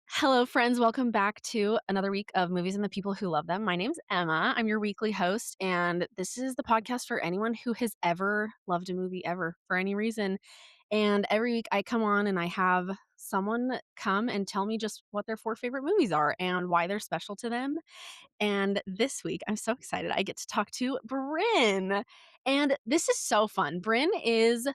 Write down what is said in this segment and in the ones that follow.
Hello, friends. Welcome back to another week of Movies and the People Who Love Them. My name's Emma. I'm your weekly host, and this is the podcast for anyone who has ever loved a movie ever for any reason. And every week I come on and I have someone come and tell me just what their four favorite movies are and why they're special to them. And this week, I'm so excited. I get to talk to Bryn. And this is so fun. Bryn is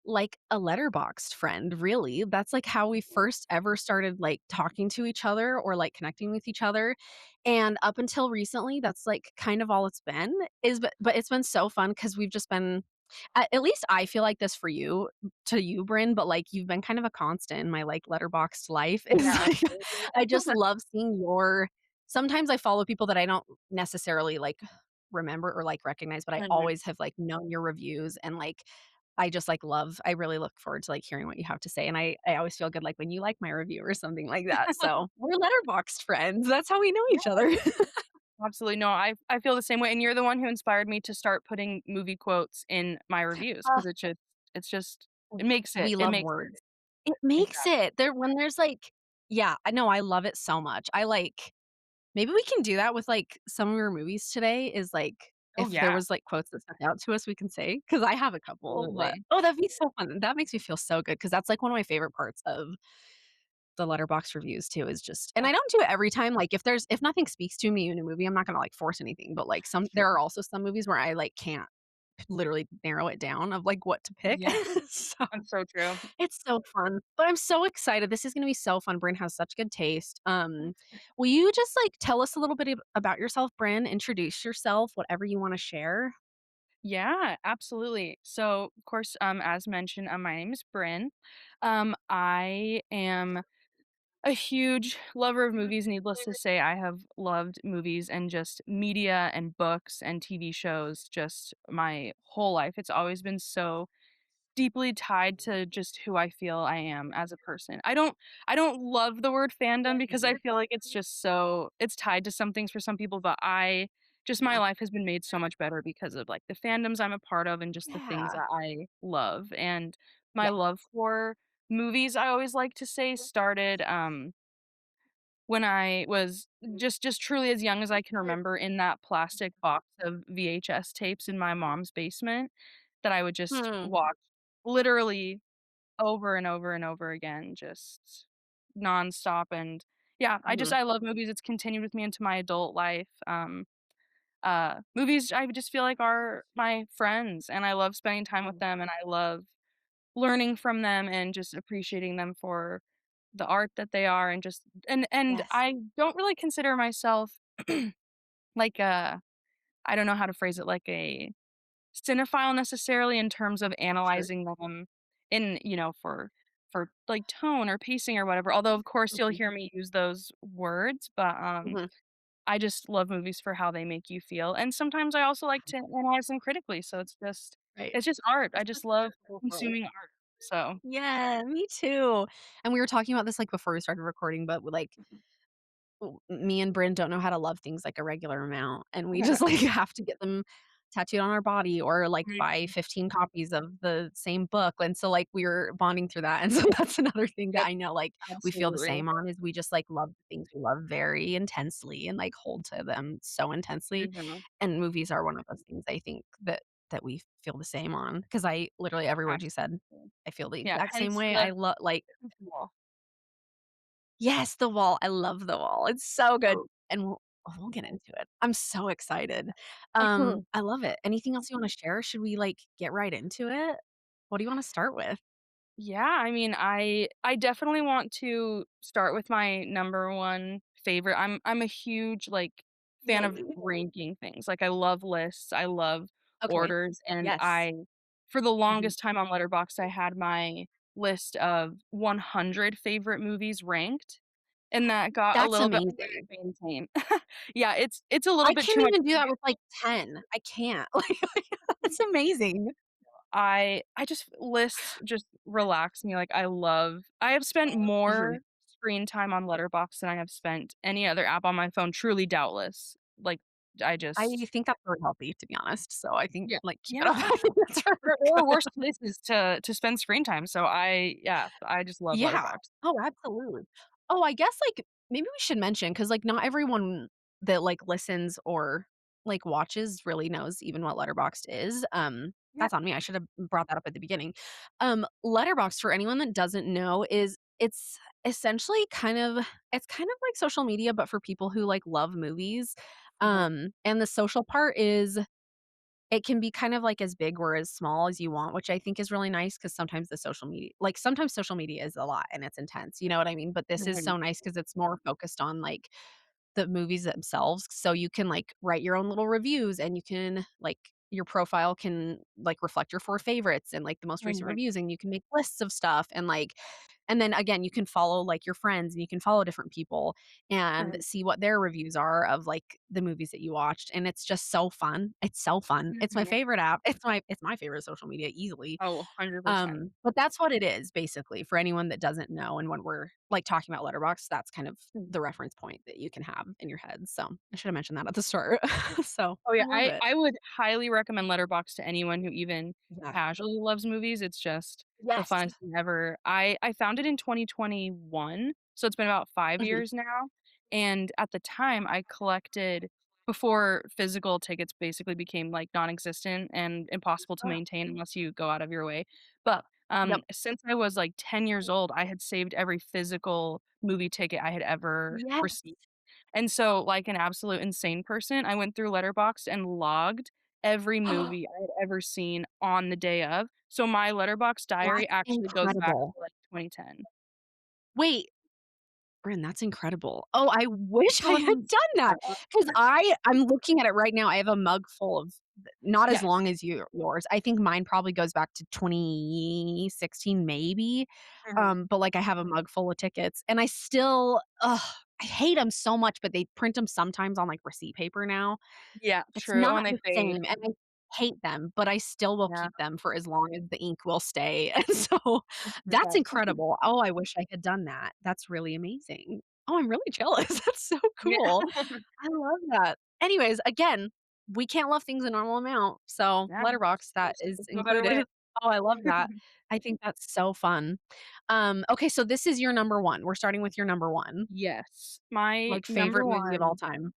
like a letterboxed friend, really. That's like how we first ever started like talking to each other or like connecting with each other. And up until recently, that's like kind of all it's been is but it's been so fun because we've just been at least I feel like this for you to you, Bryn, but like you've been kind of a constant in my like letterboxed life. It's Yeah, like absolutely. I just love seeing your sometimes I follow people that I don't necessarily like remember or like recognize, but I Mhm. always have like known your reviews and like I just, like, love I really look forward to, like, hearing what you have to say, and I always feel good, like, when you like my review or something like that, so we're letterboxed friends, that's how we know Yeah, each other. absolutely. No, I feel the same way, and you're the one who inspired me to start putting movie quotes in my reviews Uh, because it's just we it love makes it. words. It makes Exactly. it. There when there's, like yeah, I know, I love it so much. I, like maybe we can do that with, like, some of your movies today is, like, Oh, if there yeah, was, like, quotes that stuck out to us, we can say because I have a couple, but absolutely. oh, that'd be so fun. That makes me feel so good because that's, like, one of my favorite parts of the letterbox reviews too is just and Oh, I don't do it every time, like, if nothing speaks to me in a movie, I'm not gonna, like, force anything, but, like, some there sure. are also some movies where I, like, can't literally narrow it down of, like, what to pick. Yeah, So, that's so true. it's so fun, but I'm so excited. This is gonna be so fun. Bryn has such good taste. Will you just, like, tell us a little bit about yourself, Bryn? Introduce yourself, whatever you wanna share. Yeah, absolutely. So, of course, as mentioned, my name is Bryn. I am a huge lover of movies. Needless to say, I have loved movies and just media and books and TV shows just my whole life. It's always been so deeply tied to just who I feel I am as a person. I don't love the word fandom because I feel like it's just so it's tied to some things for some people, but I just my Yeah. life has been made so much better because of like the fandoms I'm a part of and just the things Yeah. that I love. And my Yeah. love for movies, I always like to say, started when I was just truly as young as I can remember in that plastic box of VHS tapes in my mom's basement that I would just Hmm. watch literally over and over and over again, just nonstop, and yeah, Mhm. I love movies, it's continued with me into my adult life, movies I just feel like are my friends, and I love spending time with them, and I love learning from them and just appreciating them for the art that they are and just and Yes. I don't really consider myself like a I don't know how to phrase it, like a cinephile necessarily in terms of Sure. analyzing them in, for like tone or pacing or whatever. Although of course you'll Mhm. hear me use those words, but Mhm. I just love movies for how they make you feel. And sometimes I also like to analyze them critically. So Right. it's just art. I It's just just love overall. consuming art. So Yeah, me too. And we were talking about this, like, before we started recording, but, like, me and Bryn don't know how to love things, like, a regular amount, and we just, like, have to get them tattooed on our body or, like, buy 15 copies of the same book, and so, like, we were bonding through that, and so that's another thing that yep, I know, like, we feel the absolutely. same on is we just, like, love the things we love very intensely and, like, hold to them so intensely, Mhm. and movies are one of those things I think that we feel the same on because I literally every word you said, Absolutely. I feel the Yeah, exact same hence way. the I love like well, yes, The Wall. I love The Wall. It's so good, and we'll get into it. I'm so excited. I love it. Anything else you wanna share? Should we, like, get right into it? What do you wanna start with? yeah, I mean, I definitely want to start with my number 1 favorite. I'm a huge, like, fan of Yay. ranking things. Like, I love lists, I love Okay. orders, and Yes. I for the Mhm. longest time on Letterboxd, I had my list of 100 favorite movies ranked, and that got a That's little bit amazing. hard to maintain. Yeah, it's a little I bit can't too much even do for that me. with, like, 10. I can't. Like, that's amazing. I just lists just relax me, like, I have spent Mhm. more screen time on Letterboxd than I have spent any other app on my phone, truly doubtless, like, I I just think that's really healthy, to be honest, so I think, yeah. like, keep it up. Yeah. I think that's really There are good. worse places to spend screen time, so I just love Yeah. Letterboxd. Oh, absolutely. Oh, I guess, like, maybe we should mention because like, not everyone that, like, listens or, like, watches really knows even what Letterboxd is. Yeah. That's on me, I should have brought that up at the beginning. Letterboxd, for anyone that doesn't know, is it's essentially it's kind of like social media, but for people who, like, love movies. Uh-huh. And the social part is it can be kind of, like, as big or as small as you want, which I think is really nice because sometimes social media is a lot and it's intense, you know what I mean? But this is so Mhm. nice because it's more focused on, like, the movies themselves, so you can, like, write your own little reviews and you can, like your profile can, like, reflect your 4 favorites and, like, the most recent Mhm. reviews, and you can make lists of stuff and, like and then again, you can follow, like, your friends and you can follow different people and Mhm. see what their reviews are of, like, the movies that you watched, and it's just so fun. It's so fun. It's my Mhm. favorite app. It's my favorite social media easily. Oh, 100%. But that's what it is basically for anyone that doesn't know, and when we're, like, talking about Letterboxd, that's kind of Mhm. the reference point that you can have in your head, so I should have mentioned that at the start. So, Oh, yeah, I love I it. I would highly recommend Letterboxd to anyone who even Yeah. casually loves movies, it's just the Yes. funnest thing ever. I found it in 2021, so it's been about 5 Mhm. years now, and at the time, I collected before physical tickets basically became, like, non-existent and impossible to Oh, maintain unless you go out of your way, but, yep. since I was, like, 10 years old, I had saved every physical movie ticket I had ever Yes. received. And so, like an absolute insane person, I went through Letterboxd and logged every movie I had ever seen on the day of. So my Letterboxd diary That's actually goes back incredible. to, like, 2010. Wait, Bryn, that's incredible. Oh, I wish I So had then done that uh, because I'm looking at it right now. I have a mug full of not as yes. long as yours. I think mine probably goes back to 2016 maybe, Mhm. but, like, I have a mug full of tickets, and I still I hate them so much, but they print them sometimes on, like, receipt paper now. Yeah, It's true. Oh, not and they the fade. same, and I hate them, but I still will Yeah, keep them for as long as the ink will stay, and so that's 100%. incredible. Oh, I wish I had done that. That's really amazing. Oh, I'm really jealous. That's so Yeah. cool. I love that. Anyways, again, we can't love things a normal amount, so Yeah. Letterbox that There's is there's no better way. included. Oh, I love that. I think that's so fun. Okay, so this is your number 1. We're starting with your number 1, Yes. My like, number favorite movie of all 1 time.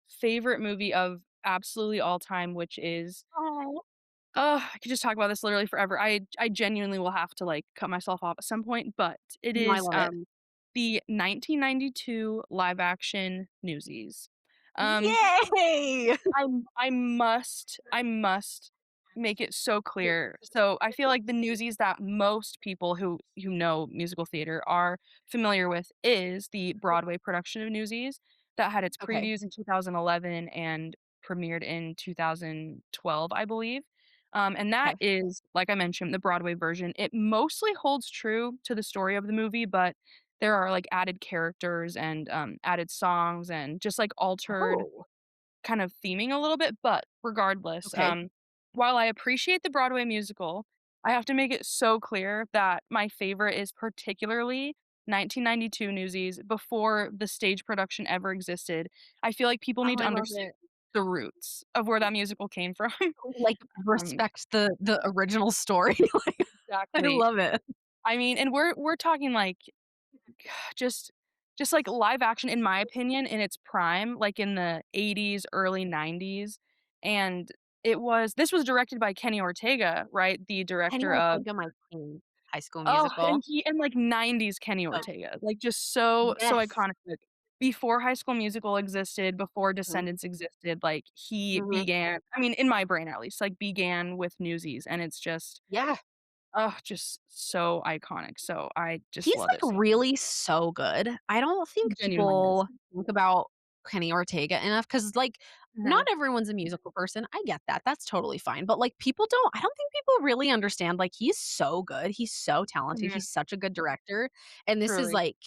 favorite movie of absolutely all time, which is Oh. I could just talk about this literally forever. I genuinely will have to, like, cut myself off at some point, but it No, I is, love it. the 1992 live action Newsies. Um, Yay! I must make it so clear. So, I feel like the Newsies that most people who know musical theater are familiar with is the Broadway production of Newsies that had its Okay. previews in 2011 and premiered in 2012, I believe. And that Okay. is, like I mentioned, the Broadway version. It mostly holds true to the story of the movie, but there are, like, added characters and, added songs and just, like, altered Oh, kind of theming a little bit, but regardless, okay. while I appreciate the Broadway musical, I have to make it so clear that my favorite is particularly 1992 Newsies before the stage production ever existed. I feel like people Oh, need to I love understand it. the roots of where that musical came from. Like, Um, respect the original story. Like, I exactly. love it. I mean, and we're talking, like, just like live action in my opinion in its prime, like in the '80s, early '90s, and this was directed by Kenny Ortega, right? The Kenny director of Ortega, my king. High School oh, Musical. and like '90s Kenny Oh, Ortega, like just so yes. iconic, like, before High School Musical existed, before Mhm, Descendants existed, like, he mhm. began I mean, in my brain at least, like, began with Newsies, and it's just, Yeah. oh, just so iconic, so I just He's, love it like, so really so good. I don't he think genuinely is. people think about Kenny Ortega enough because, like, not Mhm. everyone's a musical person. I get that. That's totally fine. But, like, I don't think people really understand, like, he's so good. He's so talented. Mhm. He's such a good director. And this is, Truly. like,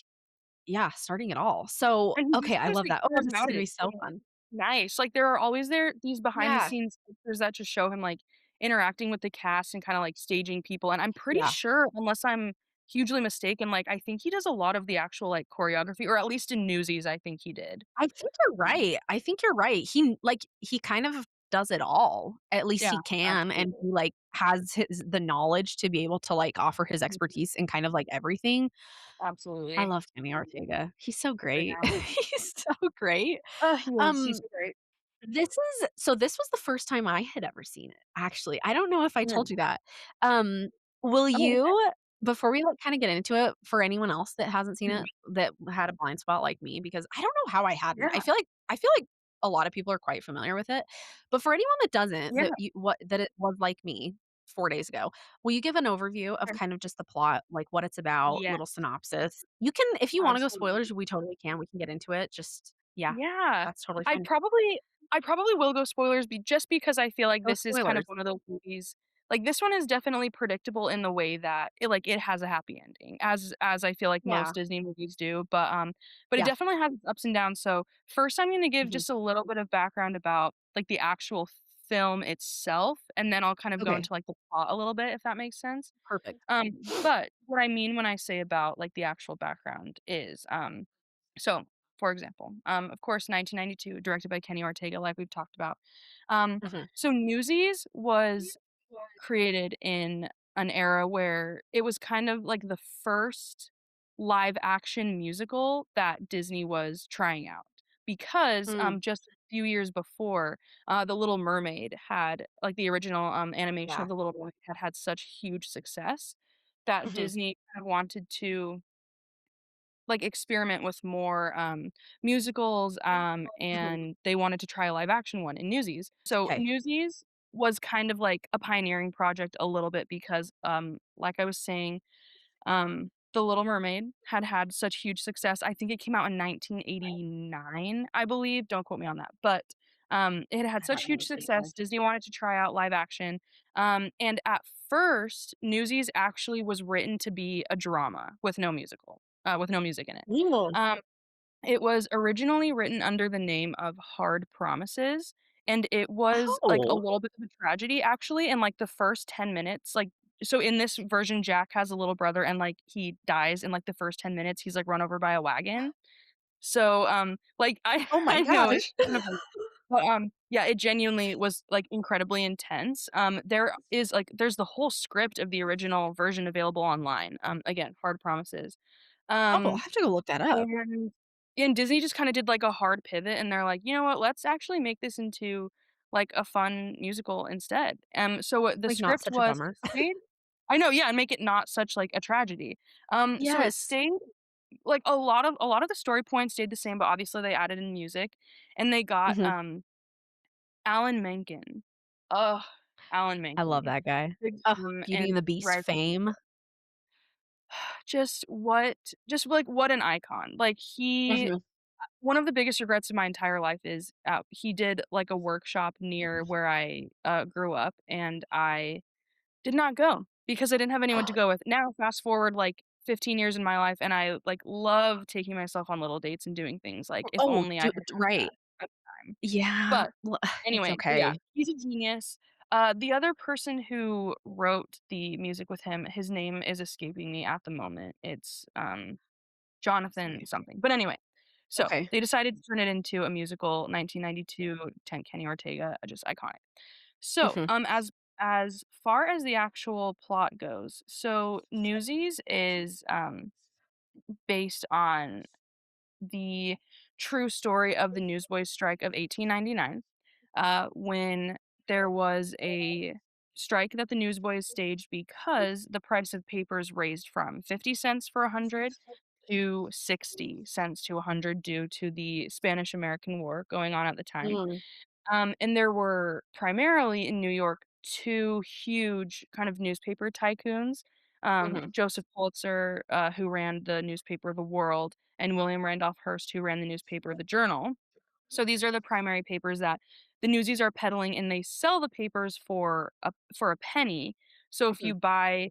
yeah, starting it all. So, And he's okay, even I just, love like, that. Oh, this is gonna charismatic be so and fun. nice, like, there are always these behind the Yeah, scenes pictures that just show him, like, interacting with the cast and kinda, like, staging people, and I'm pretty yeah. sure, unless I'm hugely mistaken, like, I think he does a lot of the actual, like, choreography, or at least in Newsies, I think he did. I think you're right. I think you're right. He kind of does it all. At least Yeah, he can, and absolutely. he, like, has the knowledge to be able to, like, offer his Mhm. expertise in kind of, like, everything. I Absolutely. love Kenny Ortega. He's so I great. know. He's so great. He is, he's Um, so great. this this was the first time I had ever seen it, actually. I don't know if I told Mm. you that. Um, will Oh, okay. you before we, like, kinda get into it, for anyone else that hasn't seen Mhm. it, that had a blind spot like me, because I don't know how I hadn't. Yeah, I feel like a lot of people are quite familiar with it, but for anyone that doesn't, yeah, that it was like me 4 days ago, will you give an overview of okay. kind of just the plot, like, what it's about, little Yes, synopsis? You can if you wanna go absolutely. spoilers, we totally can, we can get into it, just yeah, Yeah. that's totally I fine. probably I probably will go spoilers just because I feel like Go this is kind of spoilers. one of those movies, like, this one is definitely predictable in the way that it has a happy ending, as I feel like Yeah, most Disney movies do, but it yeah, definitely has its ups and downs. So, first I'm gonna give mhm, just a little bit of background about, like, the actual film itself, and then I'll kind of go okay, into, like, the plot a little bit, if that makes sense. perfect. But what I mean when I say about, like, the actual background is, so, for example, of course, 1992, directed by Kenny Ortega, like we've talked about. Um, Mhm, so Newsies was created in an era where it was kind of like the first live action musical that Disney was trying out, because, mm, just a few years before, The Little Mermaid had, like, the original, animation yeah, of The Little Mermaid had had such huge success that mhm, Disney kind of wanted to, like, experiment with more, musicals, mhm, and they wanted to try a live action one in Newsies. So, 'kay. Newsies was kind of like a pioneering project a little bit because, like I was saying, The Little Mermaid had had such huge success. I think it came out in 1989, I believe, don't quote me on that, but, it had had I don't such huge remember either. success, Disney wanted to try out live action, and at first, Newsies actually was written to be a drama with no music in it. Ooh. Um, it was originally written under the name of Hard Promises, and it was, like, a Oh, little bit of a tragedy, actually, in, like, the first 10 minutes, like, so in this version, Jack has a little brother and, like, he dies in, like, the first 10 minutes, he's, like, run over by a wagon. So, like, I oh my I know it's gosh. kind of a but, yeah, it genuinely was, like, incredibly intense. There's the whole script of the original version available online, again, Hard Promises. Oh, I'll Um have to go look that up. and and Disney just kinda did, like, a hard pivot, and they're like, "You know what? Let's actually make this into, like, a fun musical instead." So what the Like, not script such a was, bummer. it stayed I know, yeah, and make it not such, like, a tragedy. So it Yes. stayed, like, a lot of the story points stayed the same, but obviously they added in music, and they got, Mhm. Alan Menken. Ugh, Alan I love Menken. that guy. Big Oh, and Beauty and the Beast Red fame. just, like, what an icon. Like, he Mhm. one of the biggest regrets of my entire life is, he did, like, a workshop near where I, grew up, and I did not go because I didn't have anyone to go with. Now fast forward, like, 15 years in my life, and I, like, love taking myself on little dates and doing things, like, if Oh, only I do had done right. that at the time. Yeah. But Well, it's anyway, so yeah, okay. he's a genius. The other person who wrote the music with him, his name is escaping me at the moment. It's, Jonathan something. But anyway, so Okay. they decided to turn it into a musical, 1992, Kenny Ortega, just iconic. So, Mhm, as far as the actual plot goes, so Newsies is, based on the true story of the Newsboys strike of 1899, when there was a strike that the Newsboys staged because the price of papers raised from 50 cents for 100 to 60 cents to 100 due to the Spanish-American War going on at the time. mm, And there were primarily in New York 2 huge kind of newspaper tycoons, mhm, Joseph Pulitzer, who ran the newspaper The World, and William Randolph Hearst, who ran the newspaper The Journal. So these are the primary papers that the Newsies are peddling, and they sell the papers for a penny. So if mhm. you buy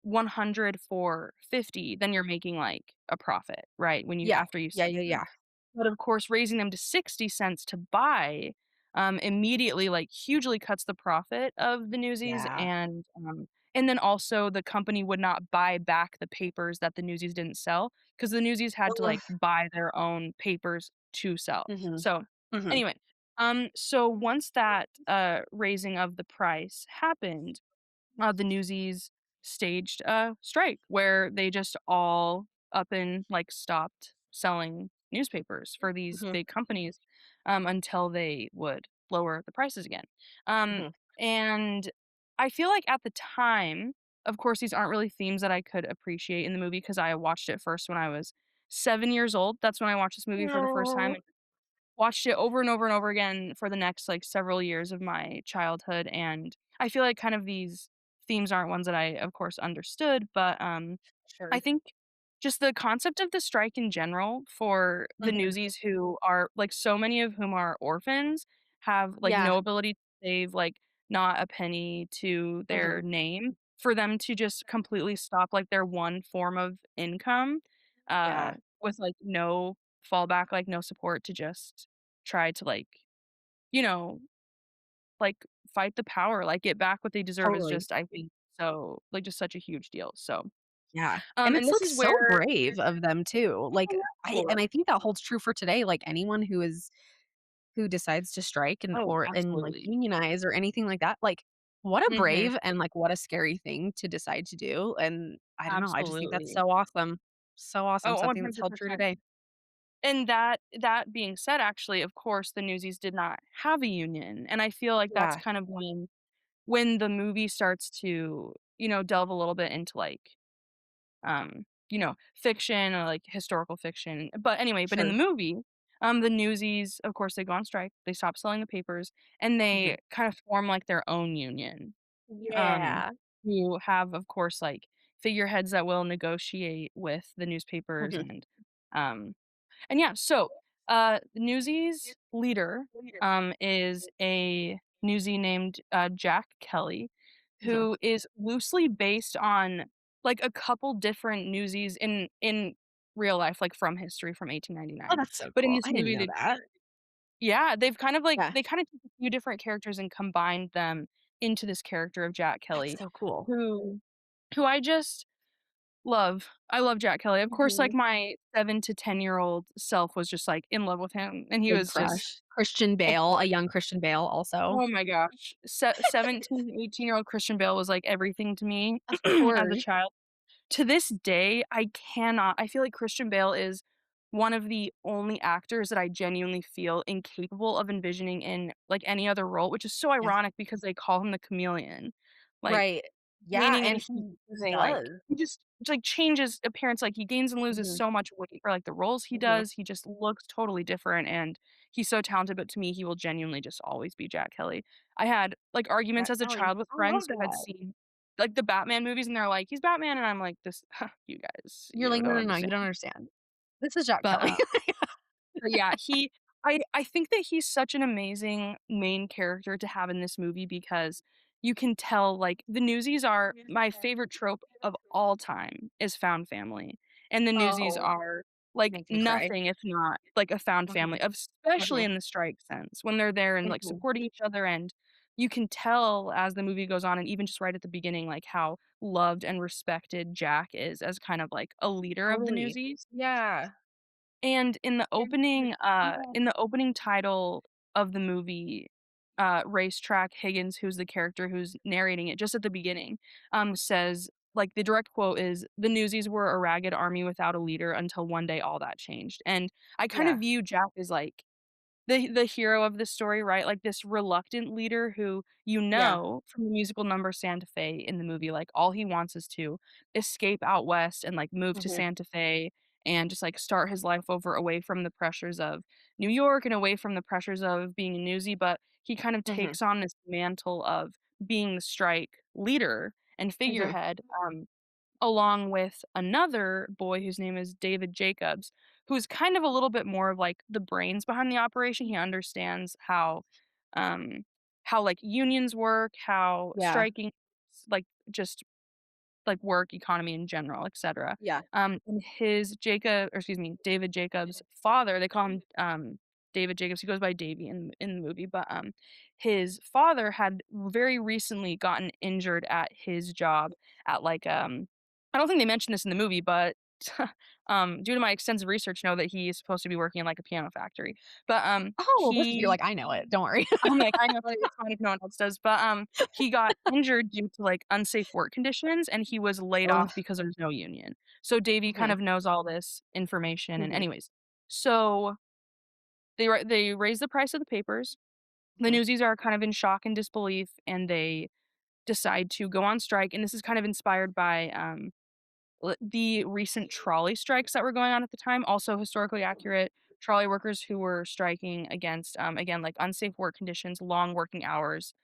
100 for 50, then you're making, like, a profit, right? When you Yeah. after you Yeah, sell yeah, them. yeah. But of course, raising them to 60 cents to buy, immediately, like, hugely cuts the profit of the Newsies, Yeah. and then also the company would not buy back the papers that the Newsies didn't sell, because the Newsies had to, Ugh. like, buy their own papers to sell. Mhm. So, Mhm. anyway, so once that, raising of the price happened, the Newsies staged a strike where they just all up and, like, stopped selling newspapers for these Mhm. big companies, until they would lower the prices again. Um, Mhm. and I feel like at the time, of course, these aren't really themes that I could appreciate in the movie because I watched it first when I was 7 years old. That's when I watched this movie for the first time. No. Watched it over and over and over again for the next, like, several years of my childhood, and I feel like kind of these themes aren't ones that I, of course, understood, but, I Sure. think just the concept of the strike in general for the Mhm. Newsies who are like, so many of whom are orphans, have, like, Yeah. no ability to save, like, not a penny to their Mhm. name, for them to just completely stop, like, their one form of income, Yeah. with, like, no fallback, like, no support to just try to, like, you know, like, fight the power, like, get back what they deserve is Totally. just, I think, so like, just such a huge deal, so, Yeah. And and it's, this like, is so where brave of them too. Like, I think that holds true for today, like, anyone who decides to strike Oh, and, like, absolutely. unionize or anything like that, like, what a Mhm. brave and, like, what a scary thing to decide to do, and I don't know, I just think that's Absolutely. so awesome. So awesome, Oh, something that's held true 100%. today. And that being said, actually, of course, the Newsies did not have a union, and I feel like that's Yeah. kind of when the movie starts to, delve a little bit into, like, fiction or, like, historical fiction. But anyway, but in the Sure. movie, the Newsies, of course, they go on strike, they stop selling the papers, and Mhm. they kind of form, like, their own union, um, Yeah. who have, of course, like, figureheads that will negotiate with the newspapers Mhm. and yeah, so, Newsies' leader, is a newsie named, Jack Kelly, Mhm. who is loosely based on, like, a couple different newsies in real life, like, from history from Oh, 1899. that's so But in cool. this I didn't movie, know that. yeah, they've kind of, like Yeah. they kinda took a few different characters and combined them into this character of Jack That's Kelly, so cool. who who I just love. I love Jack Kelly. Of course, like, Mhm. my 7 to 10-year-old self was just, like, in love with him, and he Big was just crush. Christian of Bale, a course. young Christian Bale also. Oh my gosh. 17, 18-year-old Christian Bale was, like, everything to me Of as a course. child. To this day, I feel like Christian Bale is one of the only actors that I genuinely feel incapable of envisioning in, like, any other role, which is so Yeah. ironic because they call him the chameleon. Like, Right. Yeah, meaning and and he using, like does. he just, like, changes appearance, like, he gains and loses Mhm. so much weight for, like, the roles he Mhm. does, he just looks totally different, and he's so talented, but to me, he will genuinely just always be Jack Kelly. I had, like, arguments Jack as a Kelly. child with I love friends who had that. seen, like, the Batman movies, and they're like, "He's Batman," and I'm like, "This you guys, You're you like, "No, don't no, no, you understand." don't understand. This is Jack But, Kelly." but yeah, I think that he's such an amazing main character to have in this movie because you can tell, like, the Newsies are my favorite trope of all time is found family, and the Newsies Oh, are, like, make me cry. nothing if not, like, a found family, Mhm. especially Mhm. in the strike sense, when they're there and, like, Mhm. supporting each other, and you can tell as the movie goes on and even just right at the beginning, like, how loved and respected Jack is as kind of, like, a leader of the Totally. Newsies. Yeah. And in the opening title of the movie, Racetrack Higgins, who's the character who's narrating it just at the beginning, says like, the direct quote is, "The Newsies were a ragged army without a leader until one day all that changed." And I kind of Yeah. view Jack as, like, the hero of the story, right? Like, this reluctant leader who, Yeah. from the musical number Santa Fe in the movie, like, all he wants is to escape out west and, like, move to Mhm. Santa Fe and just, like, start his life over away from the pressures of New York and away from the pressures of being a newsie, but he kind of Mhm. takes on this mantle of being the strike leader and Mhm. figurehead, along with another boy whose name is David Jacobs, who's kind of a little bit more of, like, the brains behind the operation. He understands um, how, like, unions work, how Yeah. striking, like, just, like, work, economy in general, etcetera. Yeah. And David Jacobs' father, they call him, David Jacobs, he goes by Davey in the movie, but, his father had very recently gotten injured at his job at, like, I don't think they mentioned this in the movie, but, due to my extensive research, know that he is supposed to be working in, like, a piano factory, but, Oh, this is you're he like, "I know it, don't worry." I'm like, "I know it's fine if no one else does," but, he got injured due to, like, unsafe work conditions, and he was laid Ugh, off because there's no union. So Davey kind mhm, of knows all this information, and mhm, anyways, so they raise the price of the papers. The mhm, Newsies are kind of in shock and disbelief, and they decide to go on strike, and this is kind of inspired by, the recent trolley strikes that were going on at the time, also historically accurate. Trolley workers who were striking against, again, like unsafe work conditions, long working hours,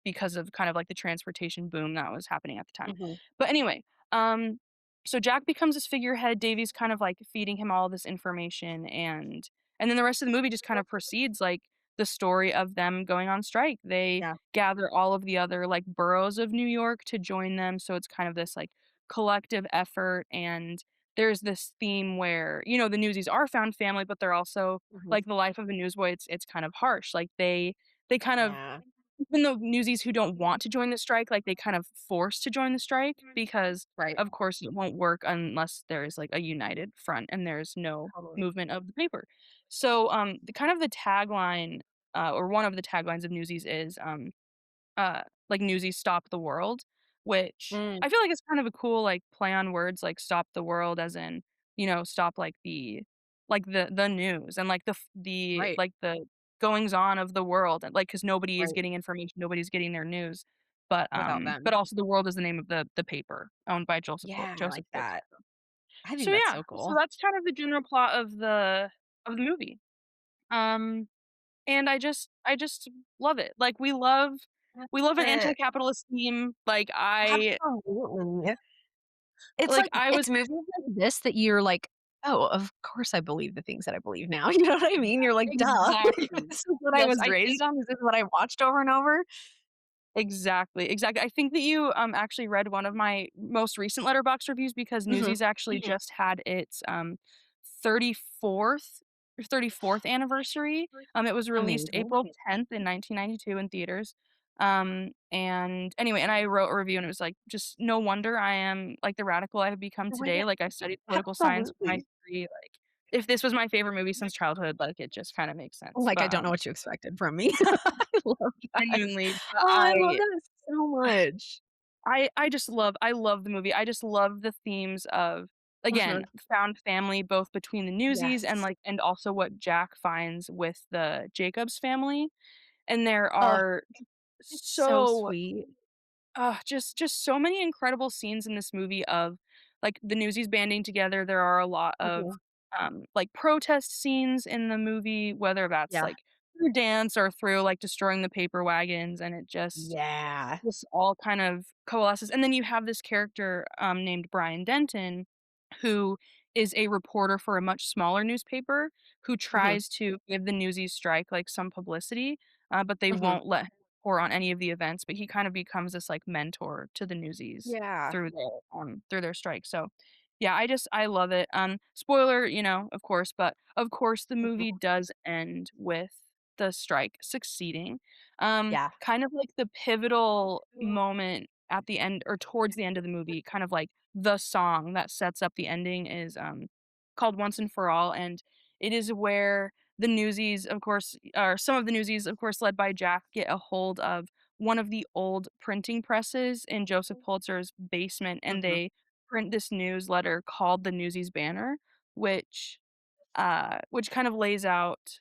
because of kind of like the transportation boom that was happening at the time. mhm, But anyway, um, so Jack becomes this figurehead. Davy's kind of like feeding him all this information, and then the rest of the movie just kind of proceeds like the story of them going on strike. They yeah, gather all of the other like boroughs of New York to join them, so it's kind of this like collective effort, and there's this theme where, the Newsies are found family, but they're also mhm, like the life of a newsboy, it's kind of harsh. Like they kind of yeah, even though Newsies who don't want to join the strike, like they kind of forced to join the strike because right, of course it won't work unless there is like a united front and there's no totally, movement of the paper. So the kind of the tagline or one of the taglines of Newsies is like Newsies Stop the World, which mm, I feel like it's kind of a cool, like, play on words, like, stop the world as in, stop, like, the news and, like, right, the goings on of the world, and, like, because nobody is right, getting information, nobody's getting their news, without but them. also The World is the name of the paper owned by Yeah, I Joseph like that. Pulitzer. I So, think that's yeah, so so cool. that's kind of the general plot of the movie. Um and I just love it. Like, we love an Uh, anti-capitalist theme. Like, I absolutely. It's like, like I was it's movies like this that you're like, "Oh, of course I believe the things that I believe now." You know what I mean? You're like, "Duh. exactly. This is what I Yes, was I raised think on. This is what I watched over and over." exactly, exactly. I think that you, actually read one of my most recent Letterboxd reviews because Mhm. Newsies actually just had its, 34th 34th anniversary. It was released Amazing. April 10th in 1992 in theaters. And anyway, and I wrote a review and it was like, just no wonder I am like the radical I have become today. Like I studied political science for my Absolutely. degree. Like if this was my favorite movie since childhood, like it just kind of makes sense. Like, I But don't know what you expected from me. I love that. genuinely, but Oh, I love that so much. I love the movie. I just love the themes of, Uh-huh. again, found family both between the Newsies and, Yes. like and also what Jack finds with the Jacobs family, and there Oh, are it's so so sweet. just so many incredible scenes in this movie of, like, the Newsies banding together. There are a lot of, Mhm. like, protest scenes in the movie, whether that's, Yeah. like, through dance or through, like, destroying the paper wagons, and it just Yeah. this all kind of coalesces, and then you have this character, named Brian Denton, who is a reporter for a much smaller newspaper, who Mhm. tries to give the Newsies strike, like, some publicity, but they Mhm. won't let him report on any of the events, but he kind of becomes this, like, mentor to the Newsies Yeah. through their strike, so, yeah, I love it, spoiler, of course, but, of course, the Mhm. movie does end with the strike succeeding. Yeah. Kind of like the pivotal moment at the end or towards the end of the movie, kind of like the song that sets up the ending is, called "Once and For All," and it is where the Newsies, of course or some of the Newsies, of course, led by Jack, get a hold of one of the old printing presses in Joseph Pulitzer's basement, and Mhm. they print this newsletter called the Newsies Banner, which kind of lays out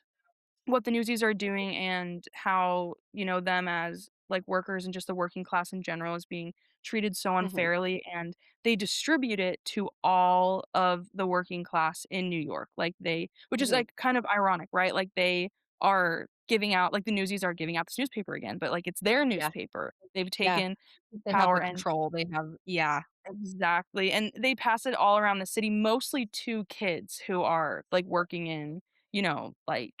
what the Newsies are doing and how, them as, like, workers and just the working class in general is being treated so Mhm. unfairly, and they distribute it to all of the working class in New York, like, which is, Mhm. like, kind of ironic, right? Like, they are giving out like, the Newsies are giving out this newspaper again, but, like, it's their Yeah. newspaper. They've Yeah. taken They have power the and control. They have yeah. exactly, and they pass it all around the city, mostly to kids who are, like, working in, like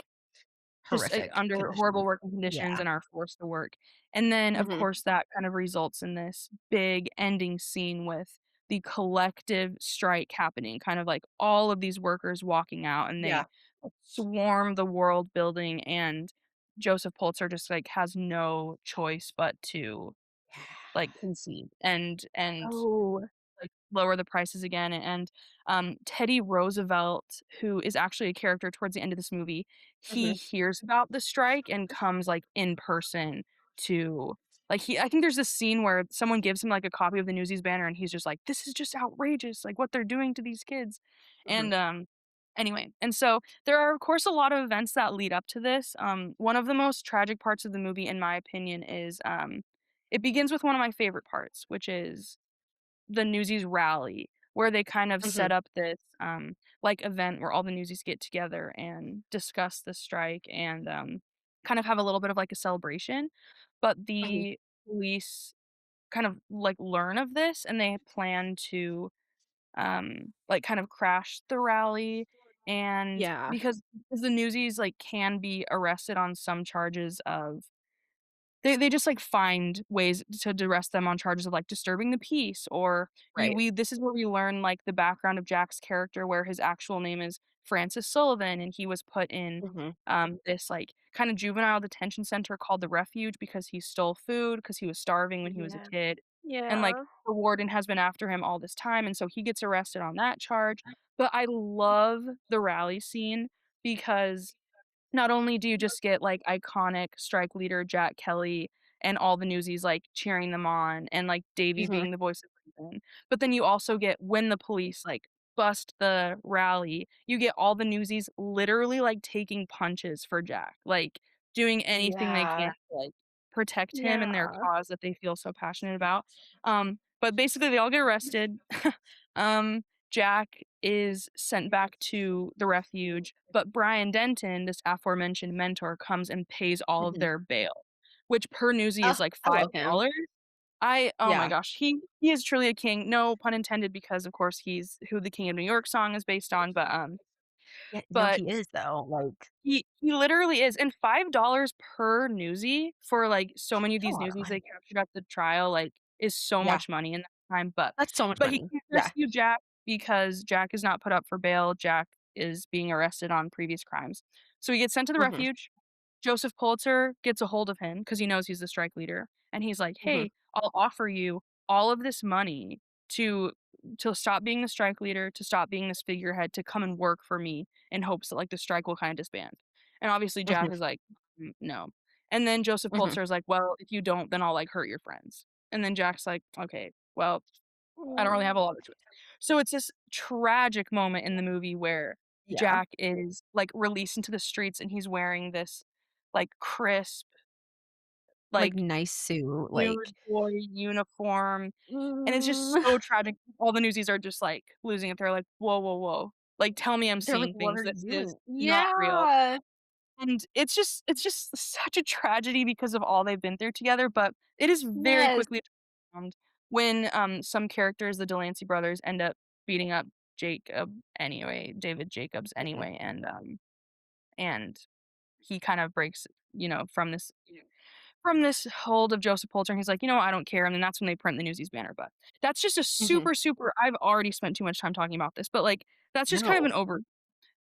just, Horrific under horrible conditions. working conditions Yeah. and are forced to work, and then, of Mhm. course, that kind of results in this big ending scene with the collective strike happening, kind of like all of these workers walking out, and Yeah. swarm the world building, and Joseph Pulitzer just, like, has no choice but to, like, concede and Oh. like, lower the prices again, and, Teddy Roosevelt, who is actually a character towards the end of this movie, he Mhm, hears about the strike and comes, like, in person to like, he I think there's this scene where someone gives him, like, a copy of the Newsies banner, and he's just like, "This is just outrageous, like, what they're doing to these kids," mhm, and, anyway, and so there are, of course, a lot of events that lead up to this. One of the most tragic parts of the movie, in my opinion, is, it begins with one of my favorite parts, which is the Newsies rally, where they kind of mhm, set up this, like, event where all the Newsies get together and discuss the strike and, kind of have a little bit of, like, a celebration, but mhm. the police kind of, like, learn of this, and they plan to, like, kind of crash the rally, and Yeah, because the Newsies, like, can be arrested on some charges of they just, like, find ways to arrest them on charges of, like, disturbing the peace, or you right. we this is where we learn, like, the background of Jack's character, where his actual name is Francis Sullivan, and he was put in, Mhm. this, like, kinda juvenile detention center called the Refuge because he stole food because he was starving when he was a Yeah. kid, and, like, Yeah. the warden has been after him all this time, and so he gets arrested on that charge, but I love the rally scene because not only do you just get, like, iconic strike leader Jack Kelly and all the Newsies, like, cheering them on and, like, Davy Mhm. being the voice of reason, but then you also get when the police, like, bust the rally, you get all the Newsies literally, like, taking punches for Jack, like, doing anything they can Yeah. to, like, protect him and their Yeah. cause that they feel so passionate about, but basically they all get arrested. Um, Jack is sent back to the refuge, but Brian Denton, this aforementioned mentor, comes and pays all of Mhm. their bail, which per newsie Oh, is like I love him. $5. I oh my Yeah. gosh, he is truly a king, no pun intended, because of course he's who the King of New York song is based on, Yeah, no, but he is though, like, he literally is, and $5 per newsie for, like, so many of a these lot of newsies they money. captured at the trial, like, is so Yeah, much money in that time, but that's so much he money. can't Yeah. rescue Jack because Jack is not put up for bail, Jack is being arrested on previous crimes. So he gets sent to the Mhm, refuge. Joseph Pulitzer gets a hold of him because he knows he's the strike leader, and he's like, mhm, "Hey, I'll offer you all of this money to stop being the strike leader, to stop being this figurehead, to come and work for me in hopes that, like, the strike will kinda disband." And obviously mhm, Jack is like, No." And then Joseph mhm. Pulitzer is like, "Well, if you don't, then I'll, like, hurt your friends." And then Jack's like, "Okay, well, I don't really have a lot of choice." So it's this tragic moment in the movie where Yeah, Jack is, like, released into the streets, and he's wearing this, like, crisp, like, like, nice suit, like, boy uniform, and it's just mm, so tragic. All the newsies are just, like, losing it. They're like, "Whoa, whoa, whoa. Like, tell me I'm they're like, seeing "What things. are This you is doing?" not real." Yeah. And it's just such a tragedy because of all they've been through together, but it is very Yes. quickly turned around when, some characters, the Delancey brothers, end up beating up Jacob anyway, David Jacobs Mhm, anyway, and he kind of breaks, from this hold of Joseph Pulitzer, and he's like, "You know what, I don't care," and then that's when they print the Newsies banner, but that's just a mhm. super, super I've already spent too much time talking about this, but, like, that's just kind of No. an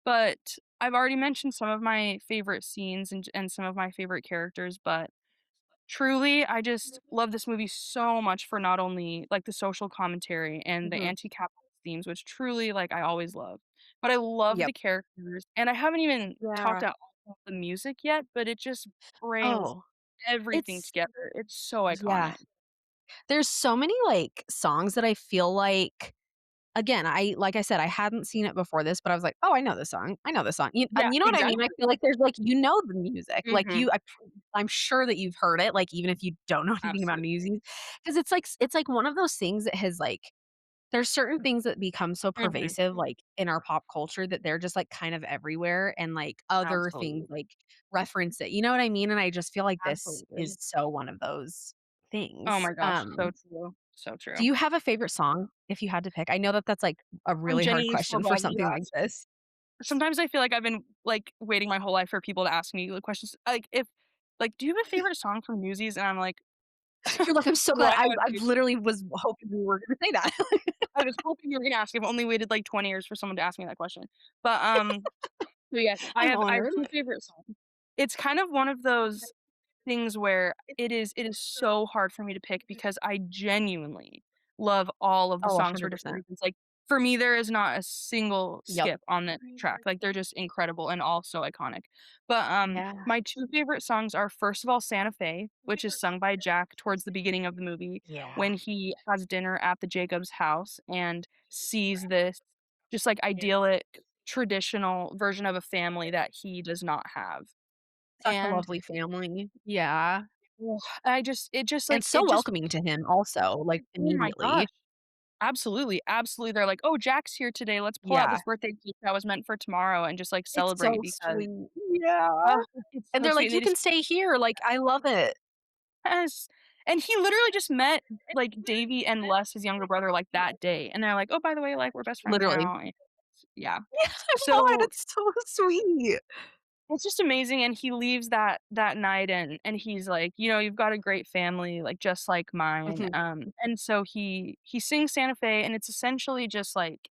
but I've already mentioned some of my favorite scenes and some of my favorite characters, but truly, I just love this movie so much for not only, like, the social commentary and the Mhm. anti-capitalist themes, which truly, like, I always love, but I love Yep. the characters, and I haven't even talked Yeah. about the music yet, but it just brings Oh, everything it's together. It's so yeah. iconic. There's so many, like, songs that I feel like again, I like I said, I hadn't seen it before this, but I was like, "Oh, I know this song. I know this song." Yeah, You know what I mean? I exactly. feel like there's, like, you know the music. Like, Mhm. I'm sure that you've heard it, like, even if you don't know anything about Absolutely. Newsies, because it's like one of those things that has, like there's certain things that become so Mhm. pervasive, like, in our pop culture that they're just, like, kind of everywhere and, like, other things, Absolutely. like, reference it. You know what I mean? And I just feel like this is Absolutely. so one of those Oh things. my gosh, so true. So Do true. you have a favorite song if you had to pick? I know that that's, like, a I'm really hard genuinely so question for glad that you something like asked. this. Sometimes I feel like I've been, like, waiting my whole life for people to ask me, like, questions, like, if like, "Do you have a favorite song from Newsies?" And I'm like, You're like, "I'm so glad." what I would I say literally was hoping you were gonna say that. I was hoping you were gonna ask. I've only waited, like, 20 years for someone to ask me that question. But, So yes, I'm I have honored. 2 favorite songs. It's kind of one of those things where it is so hard for me to pick because I genuinely love all of the Oh, songs for different 100%. reasons. Like, for me, there is not a single Yep. skip on this track. Like, they're just incredible and all so iconic. But, Yeah. my 2 favorite songs are, first of all, Santa Fe, which is sung by Jack towards the beginning of the movie Yeah. when he has dinner at the Jacobs house and sees this just, like, idyllic, traditional version of a family that he does not have. Such a And lovely family. Yeah. ugh, I just it just, And like so it just welcoming to him also, like, oh my gosh. immediately. Absolutely, absolutely. They're like, "Oh, Jack's here today. Let's pull out Yeah. this birthday cake that was meant for tomorrow and just, like, It's celebrate," so because sweet. Yeah. it's And so they're sweet, like, and they "You just can stay here." Like, I love it. yes. And he literally just met, like, Davy and Les, his younger brother, like, that day, and they're like, "Oh, by the way, like, we're best friends Literally. now," and yeah. Yeah, I know it. So, It's so sweet. it's just amazing, and he leaves that night, and he's like, "You know, you've got a great family, like, just like mine," Mhm. and so he sings Santa Fe, and it's essentially just like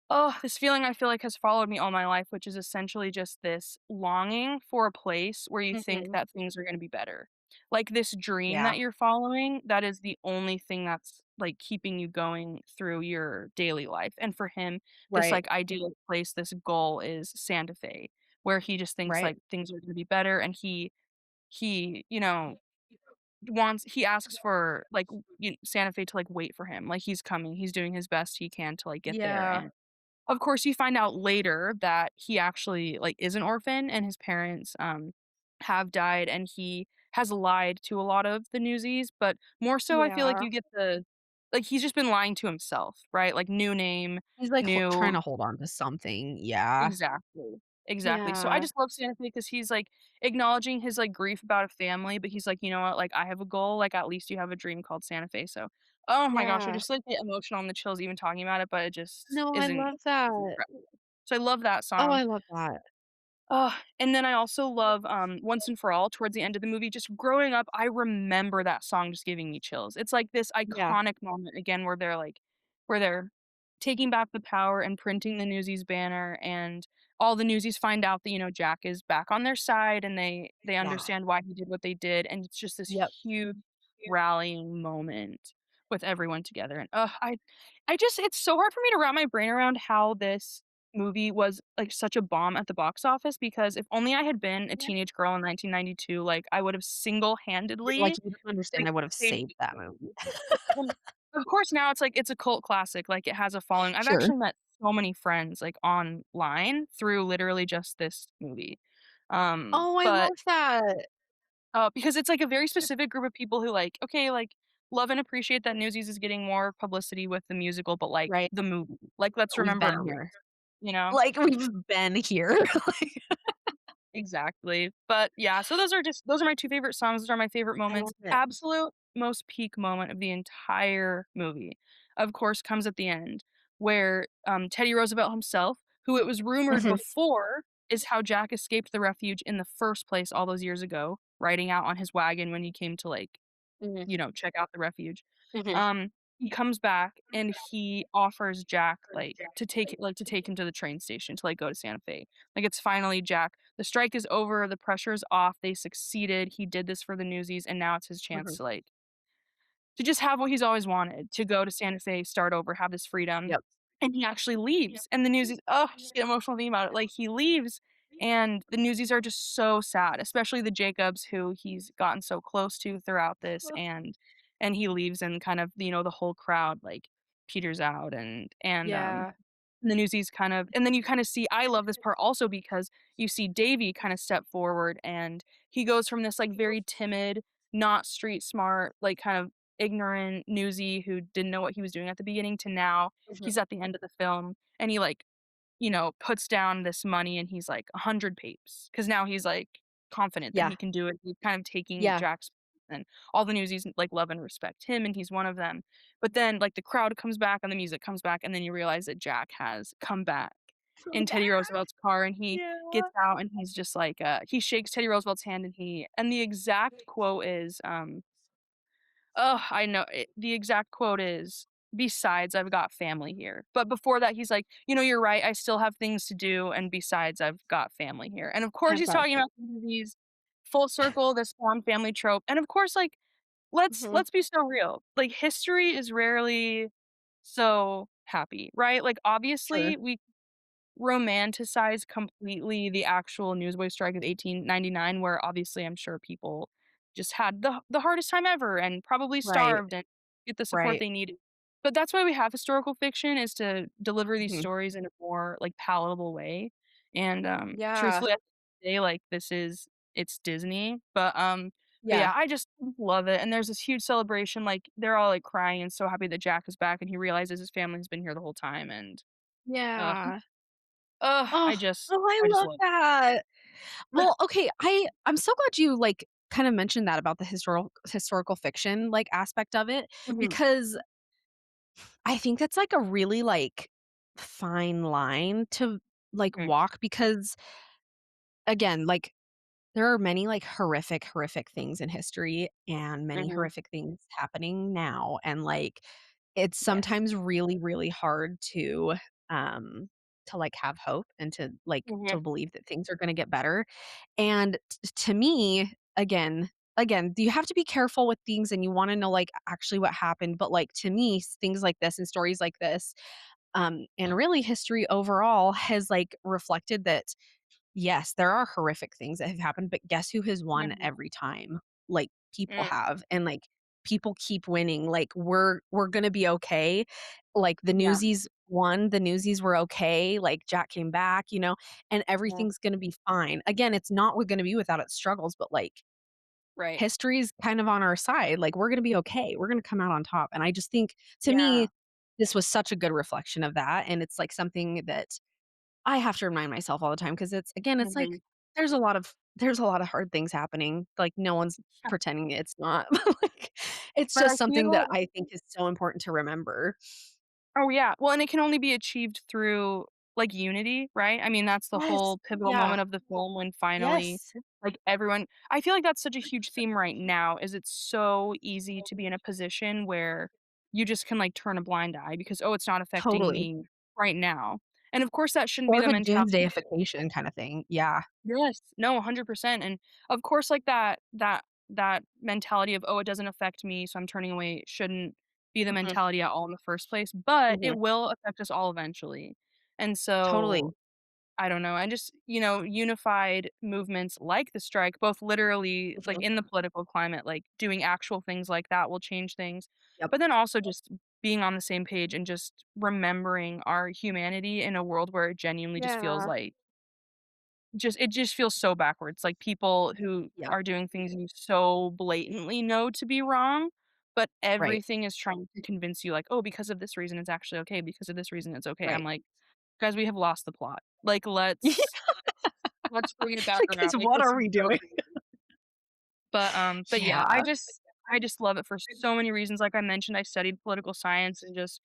oh, this feeling I feel like has followed me all my life, which is essentially just this longing for a place where you think Mhm. that things are gonna be better. Like this dream Yeah. that you're following, that is the only thing that's, like, keeping you going through your daily life, and for him, this, Right. like, ideal place, this goal is Santa Fe, where he just thinks, Right. like, things are gonna be better, and you know, he asks for, like, Santa Fe to, like, wait for him, like, he's coming, he's doing his best he can to, like, get there, Yeah. and of course, you find out later that he actually, like, is an orphan and his parents, have died, and he has lied to a lot of the Newsies, but more so I feel like Yeah. you get the like, he's just been lying to himself, right? Like, new name, He's, like, trying new to hold on to something. Yeah. exactly, exactly. So I Yeah. just love Santa Fe because he's, like, acknowledging his, like, grief about a family, but he's like, "You know what? Like, I have a goal, like, at least you have a dream called Santa Fe." So, oh my gosh, I Yeah. just, like, get emotional and the chills even talking about it, but it just No, I isn't love that. incredible. So I love that Oh, song. I love that. And then I also love, Once and For All towards the end of the movie. Just growing up, I remember that song just giving me chills. It's like this Yeah. iconic moment again where they're taking back the power and printing the Newsies banner, and all the Newsies find out that, Jack is back on their side, and they Yeah. understand why he did what they did, and it's just this Yep. huge rallying moment with everyone together, and, I just it's so hard for me to wrap my brain around how this movie was, like, such a bomb at the box office because if only I had been a teenage girl in 1992, like, I would have Like, single-handedly, you don't understand, like, I would've saved saved that movie. and, of course, now it's like it's a cult classic, like, it has a following. I've Sure. actually met so many friends, like, online through literally just this movie. Oh, I But, love that. because it's, like, a very specific group of people who, like, okay, like, love and appreciate that Newsies is getting more publicity with the musical, but, like, Right? the movie, like, let's We've remember been our roots, here. you know? Like, we've been here. Like, Exactly. But, yeah, so those are my 2 favorite songs, those are my favorite I love moments. it. Absolute most peak moment of the entire movie, of course, comes at the end, where, Teddy Roosevelt himself, who it was rumored Mhm. before is how Jack escaped the refuge in the first place all those years ago, riding out on his wagon when he came to, like, Mhm. check out the refuge. Mhm. Um, he comes back and he offers Jack, to take him to the train station to, like, go to Santa Fe. Like, it's finally Jack. The strike is over, the pressure's off, they succeeded, he did this for the Newsies, and now it's his chance Mhm. to just have what he's always wanted, to go to Santa Fe, start over, have this freedom, Yep. and he actually leaves, and the Newsies I just get emotional thinking about it, like, he leaves, and the Newsies are just so sad, especially the Jacobs who he's gotten so close to throughout this, and he leaves and kind of, the whole crowd, like, peters out, Yeah. the Newsies kind of and then you kinda see I love this part also because you see Davy kinda step forward, and he goes from this, like, very timid, not street smart, like, kind of ignorant newsie who didn't know what he was doing at the beginning to now Mhm. he's at the end of the film, and he, like, puts down this money and he's like, "100 papes," because now he's, like, confident that Yeah. he can do it. He's kind of taking Yeah. Jack's and all the newsies, like, love and respect him, and he's one of them. But then, like, the crowd comes back and the music comes back, and then you realize that Jack has come back Come in back. Teddy Roosevelt's car, and he Yeah. gets out and he's just like, he shakes Teddy Roosevelt's hand and the exact quote is, I know it the exact quote is besides I've got family here. But before that, he's like, "You know, you're right, I still have things to do, and besides, I've got family here." And of course, I've he's got talking about the movies, full circle, this fond family trope, and of course, like, Mhm. let's be so real. Like, history is rarely so happy, right? Like, Sure. obviously, we romanticize completely the actual newsboy strike of 1899, where obviously I'm sure people just had the hardest time ever and probably Right, starved and get the support right. they needed. But that's why we have historical fiction is to deliver these Mhm. stories in a more, like, palatable way, and, Yeah, truthfully, at the end of the day, like, it's Disney, but yeah, yeah, I just love it, and there's this huge celebration, like, they're all, like, crying and so happy that Jack is back, and he realizes his family's been here the whole time, and, ugh. yeah. Ugh, Oh, oh, I I just love love that. it. Well, okay, I'm so glad you, like, kinda mentioned that about the historical fiction, like, aspect of it, Mhm, because I think that's, like, a really, like, fine line to, like, mhm, walk because, again, like, there are many, like, horrific things in history and many mhm, horrific things happening now, and, like, it's yes, sometimes really hard to, like, have hope and to mhm, believe that things are gonna get better, and to me, again, you have to be careful with things and you wanna know, like, actually what happened, but, like, to me, things like this and stories like this, and really history overall has, like, reflected that yes, there are horrific things that have happened, but guess who has won mhm, every time? Like, people mm, have, and, like, people keep winning, like, we're gonna be okay. Like, the yeah, Newsies won, the Newsies were okay, like, Jack came back, and mhm, everything's gonna be fine. Again, it's not gonna be without its struggles, but, like, right, history's kind of on our side, like, we're gonna be okay, we're gonna come out on top, and I just think, to yeah, me, this was such a good reflection of that, and it's, like, something that I have to remind myself all the time because it's like mhm, there's a lot of hard things happening, like, no one's pretending it's not, but, like, it's but I just something that feel I think is so important to remember. oh, yeah, well, and it can only be achieved through, like, unity, right? I mean, that's the Yes. whole pivotal Yeah. moment of the film when finally, Yes. like, everyone I feel like that's such a huge theme right now, is it's so easy to be in a position where you just can, like, turn a blind eye because, "Oh, it's not affecting Totally. me right now," and of course, that shouldn't be Or, the like, mentality. doomsdayification kinda thing. Yeah. Yes. No, 100%, and, of course, like, that mentality of, "Oh, it doesn't affect me, so I'm turning away," shouldn't be the Mhm. mentality at all in the first place, but Mhm. it will affect us all eventually, and so, Totally. I don't know, I just unified movements like the strike, both literally, like, Mhm. in the political climate, like, doing actual things like that will change things, Yep. but then also just being on the same page and just remembering our humanity in a world where it genuinely just feels Yeah. like it just feels so backwards, like, people who Yep. are doing things you so blatantly know to be wrong, but Right. everything is trying to convince you, like, "Oh, because of this reason, it's actually okay. Because of this reason, it's okay." I'm Right. like, "Guys, we have lost the plot. Like, let's bring it back Because around, like, what this are is we so doing? crazy." But yeah, Yeah. I just love it for so many reasons, like I mentioned, I studied political science and just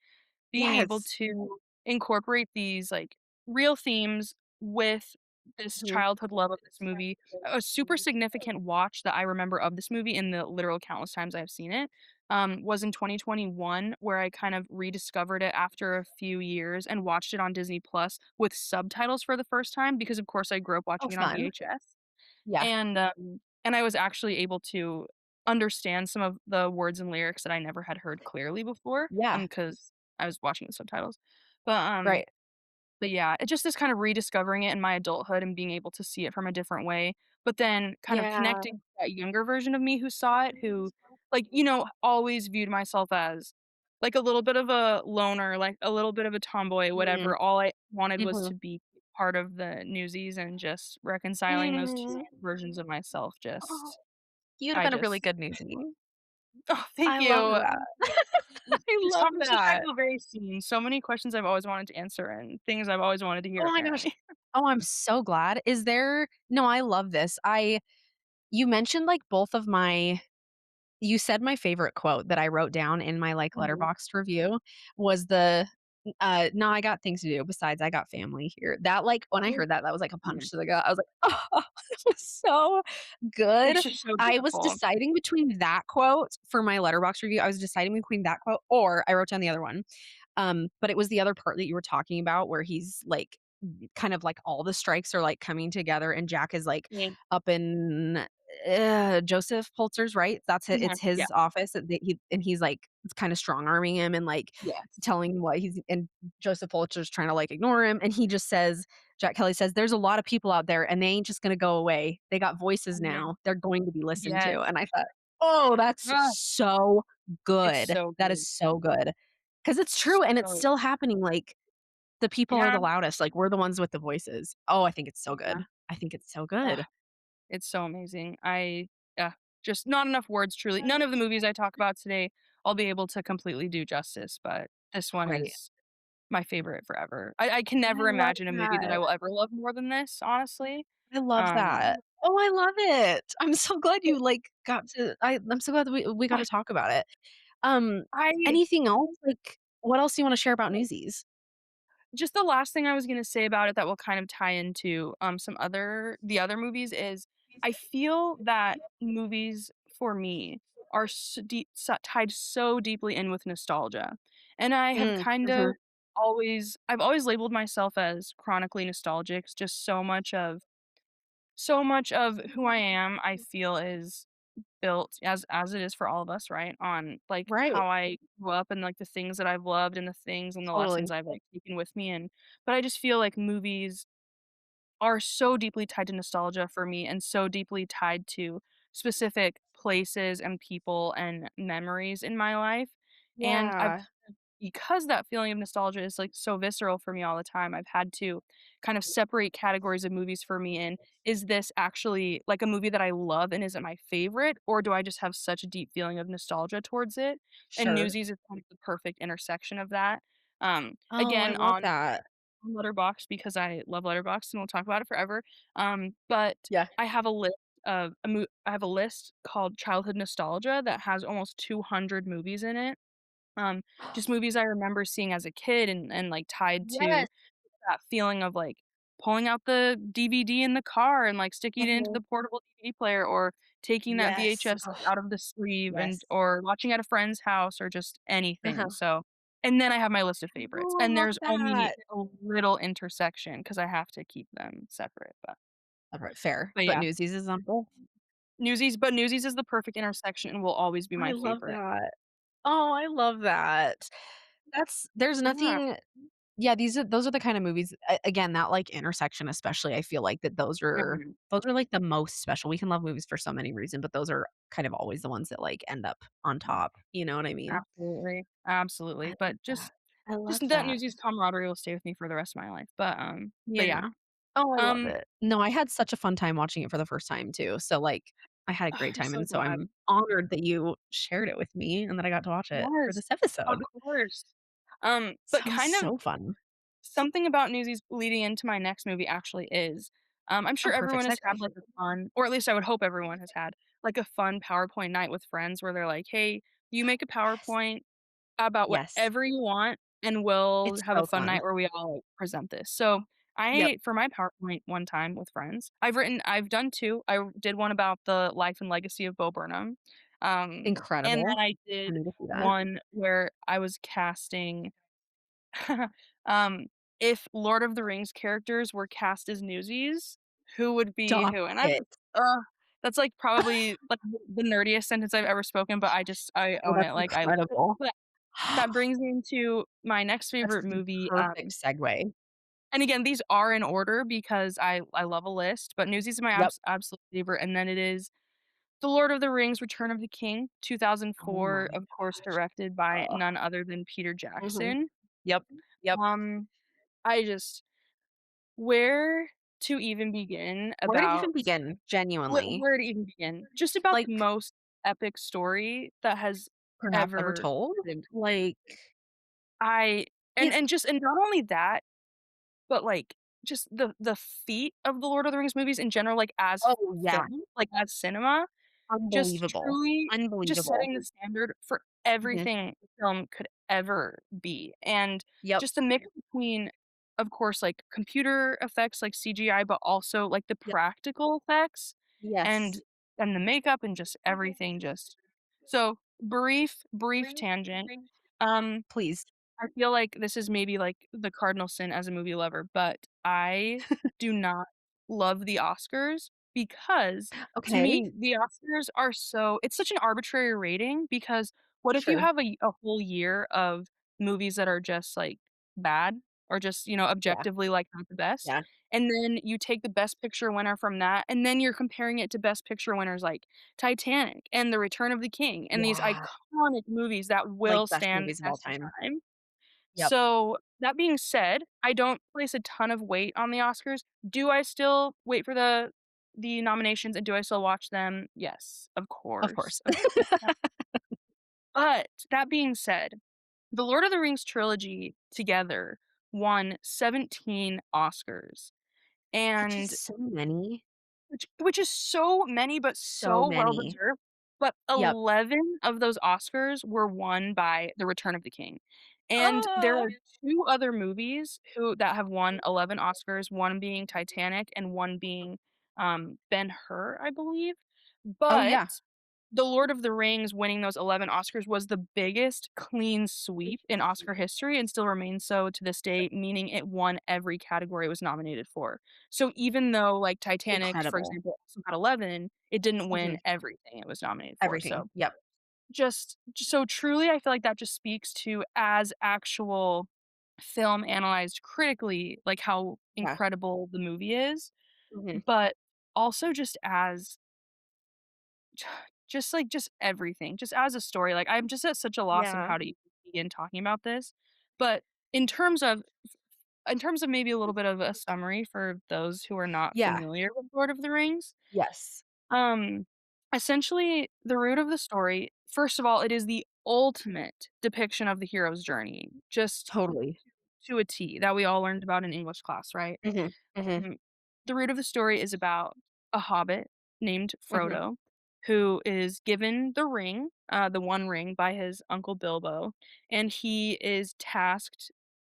being able Yes. to incorporate these, like, real themes with this Mhm. childhood love of this movie. A super significant watch that I remember of this movie in the literal countless times I've seen it, was in 2021, where I kind of rediscovered it after a few years and watched it on Disney Plus with subtitles for the first time because, of course, I grew up Oh, watching it on fun. VHS. Yeah. And I was actually able to understand some of the words and lyrics that I never had heard clearly before, Yeah. because I was watching the subtitles. But, um Right. but yeah, it just is kind of rediscovering it in my adulthood and being able to see it from a different way, but then kind of Yeah. connecting to that younger version of me who saw it, who, like, always viewed myself as, like, a little bit of a loner, like, a little bit of a tomboy, Mm. whatever. All I wanted was Mhm. to be part of the Newsies, and just reconciling those 2 Mm. versions of myself Oh, just you'd have I been a really just good newsie. Oh, thank I you. love that. I This love conversation I that. feel very seen. So many questions I've always wanted to answer and things I've always wanted to hear, Oh my gosh. apparently. Oh, I'm so glad. Is there No, I love this. I You mentioned, like, both of my you said my favorite quote that I wrote down in my, like, Mhm. letterboxed review was No, I got things to do besides I got family here. That, like when I Oh, heard that, that was like a yeah. punch to the gut. I was like, "Oh, it was so good." It's just so I was beautiful. deciding between that quote for my letterbox review. I was deciding between that quote or I wrote down the other one. But it was the other part that you were talking about where he's like kind of like all the strikes are like coming together and Jack is like Yeah. up in Joseph Pultzer's, right? It's Mhm. Yeah. his office that he's like it's kind of strong arming him and like Yes. telling him what he's and Joseph Pulcher's trying to like ignore him and he just says Jack Kelly says there's a lot of people out there and they ain't just going to go away. They got voices Mhm. now. They're going to be listened to. Yes. And I thought, "Oh, that's Ah, so it's good. so That is good. so good." 'Cause it's true and it's So still happening, like, the people are yeah, the loudest, like, we're the ones with the voices. Oh, I think it's so yeah. good. I think it's so Ah, good. it's so amazing. Yeah, just not enough words, truly. None of the movies I talk about today, I'll be able to completely do justice, but this one Right. is my favorite forever. I can I never love imagine a movie that I that. will ever love more than this, honestly. I love Um, that. Oh, I love it. I'm so glad you, like, got to I'm so glad that we got I to talk about it. I Anything else? Like, what else do you wanna share about Newsies? just the last thing I was gonna say about it that will kind of tie into, the other movies is I feel that movies for me are tied so deeply in with nostalgia, and I have kind of Mhm. I've always labeled myself as chronically nostalgic, just so much of who I am, I feel is built as it is for all of us, right, on, like, Right. how I grew up and, like, the things that I've loved and the things and the lessons Totally. I've, like, taken with me, and but I just feel like movies are so deeply tied to nostalgia for me and so deeply tied to specific places and people and memories in my life, and I've Yeah. because that feeling of nostalgia is, like, so visceral for me all the time, I've had to kind of separate categories of movies for me in, is this actually, like, a movie that I love and is it my favorite, or do I just have such a deep feeling of nostalgia towards it? And Sure. Newsies is kind of the perfect intersection of that. Oh, I Again, love that. on Letterboxd because I love Letterboxd and we'll talk about it forever, but Yeah. I have a list I have a list called Childhood Nostalgia that has almost 200 movies in it. Um, just movies I remember seeing as a kid and, like, tied to Yes. that feeling of, like, pulling out the DVD in the car and, like, sticking it into Mhm. the portable DVD player or taking that Yes. VHS out of the sleeve and Yes. or watching at a friend's house or just anything, Uh-huh. so and then I have my list of favorites, Oh, I and love there's only that. a little intersection because I have to keep them separate, Alright, fair, but but yeah. Newsies is on both. Newsies is the perfect intersection and will always be I my love favorite. that. Oh, I love that. There's Yeah. nothing yeah, those are the kind of movies again, that, like, intersection especially, I feel like that Mhm. those are, like, the most special. We can love movies for so many reasons, but those are kind of always the ones that, like, end up on top, you know what I mean? Absolutely, I absolutely, love but that. I just love that that. Newsies camaraderie will stay with me for the rest of my life, but yeah. Yeah. Oh, I love Um, it. No, I had such a fun time watching it for the first time too, so, like, I had a great I'm time, so and so glad. I'm honored that you shared it with me and that I got to watch it for Yes, this of episode. course. But Sounds kind of so fun. something about Newsies leading into my next movie actually is, I'm Oh, sure perfect everyone has had, segue. like, a fun or at least I would hope everyone has had, like, a fun PowerPoint night with friends where they're like, "Hey, you make a Yes. PowerPoint about Yes. whatever you want, and we'll It's have a so fun fun. night where we all, like, present this." So, Yep. for my PowerPoint one time with friends, I've done 2. I did one about the life and legacy of Bo Burnham, and then Incredible. I I did need to see that. one where I was casting um, if Lord of the Rings characters were cast as Newsies, who would be Stop who? And it. that's, like, probably, like, the nerdiest sentence I've ever spoken, but I Oh, own that's it, like, I love it. incredible. But that brings me into my next That's favorite the movie, perfect segue. and again, these are in order because I love a list, but Newsies is my Yep. absolute favorite, and then it is The Lord of the Rings: Return of the King, Oh 2004, my of course, gosh. directed by Oh. none other than Peter Mhm. Jackson. Yep. Yep. Um, I just where to even begin Where to about even begin? Genuinely. where to even begin? Just about the Like, most epic story that has perhaps ever ever told? lived. Like, I if and not only that, but, like, just the feat of the Lord of the Rings movies in general, like, as oh, yeah. film, like, as cinema, just Unbelievable. truly just Unbelievable. setting the standard for Mhm. everything film could ever be, and Yep. just the mix between, of course, like, computer effects, like CGI, but also, like, the Yep. practical effects Yes. and the makeup and just everything just so, brief tangent, um Please. I feel like this is maybe, like, the cardinal sin as a movie lover, but I do not love the Oscars because, to Okay. me, the Oscars are so it's such an arbitrary rating because what if you Sure. have a whole year of movies that are just, like, bad or just, Yeah. objectively, like, not the best, Yeah. and then you take the Best Picture winner from that, and then you're comparing it to Best Picture winners like Titanic and The Return of the King and these Yeah. iconic movies that Like, will best stand the movies of all test of time. time. Yep. So, that being said, I don't place a ton of weight on the Oscars. Do I still wait for the nominations, and do I still watch them? Yes, of Of course, course. of course, yeah. But, that being said, the Lord of the Rings trilogy together won 17 Oscars, Which is and so many. which is so many, but So so well many. deserved, but Yep. 11 of those Oscars were won by The Return of the King, and there Ah! are 2 other movies that have won 11 Oscars, one being Titanic and one being, Ben-Hur, I believe, Oh, but yeah. The Lord of the Rings winning those 11 Oscars was the biggest clean sweep in Oscar history and still remains so to this day, meaning it won every category it was nominated for. So even though, like, Titanic, for Incredible. example, also got 11, it didn't win Mhm. everything it was nominated for, Everything. so Yep. so truly, I feel like that just speaks to as actual film analyzed critically, like, how Yeah. incredible the movie is, Mhm. but also just as just everything, just as a story, like, I'm just at such a loss of Yeah. how to even begin talking about this, but in terms of maybe a little bit of a summary for those who are not Yeah. familiar with Lord of the Rings, Yes. um, essentially, the root of the story first of all, it is the ultimate depiction of the hero's journey, just Totally. to a T, that we all learned about in English class, right? Mhm. Mhm. Mm, the root of the story is about a hobbit named Mhm. Frodo, who is given the ring, the One Ring, by his uncle Bilbo, and he is tasked,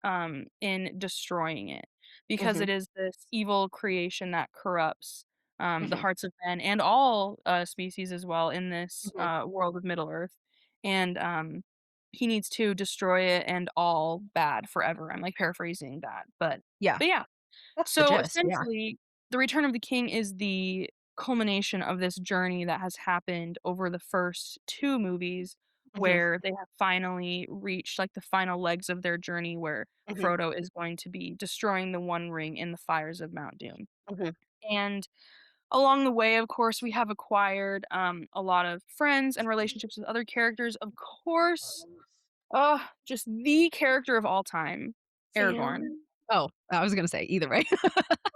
in destroying it because Mhm. it is this evil creation that corrupts, the Mhm. hearts of men and all, species as well in this, Mhm. world of Middle Earth, and, he needs to destroy it and all bad forever. I'm, like, paraphrasing that, Yeah. but yeah. That's the So, gist. Yeah. essentially, The Return of the King is the culmination of this journey that has happened over the first 2 movies Mhm. where they have finally reached, like, the final legs of their journey where Mhm. Frodo is going to be destroying the One Ring in the fires of Mount Doom. Mhm. And along the way, of course, we have acquired, a lot of friends and relationships with other characters. Of course, just the character of all time, Aragorn. Sam? Oh, I was gonna say either way.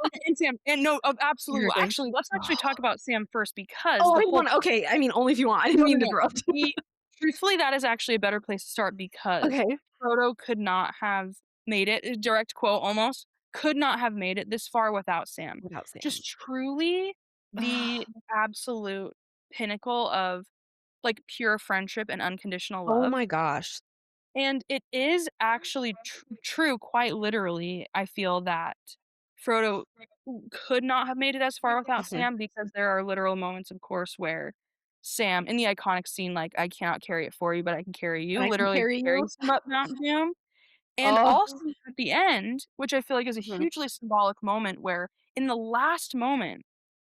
Okay, and Sam and no, absolutely. You're Well, good. actually, let's actually talk about Sam first because Oh, the I whole want okay, I mean, only if you want. I didn't no, no, mean to no. interrupt. The truthfully, that is actually a better place to start because Okay. Frodo could not have made it, direct quote almost, could not have made it this far without Sam. Without Sam. Just truly the absolute pinnacle of, like, pure friendship and unconditional Oh love. my gosh. And it is actually true, quite literally, I feel that Frodo could not have made it as far without Mhm. Sam because there are literal moments, of course, where Sam in the iconic scene, like, "I cannot carry it for you, but I can carry But you," I can literally carry you. carries him up Mount Doom, and Oh. also at the end, which I feel like is a Mhm. hugely symbolic moment where in the last moment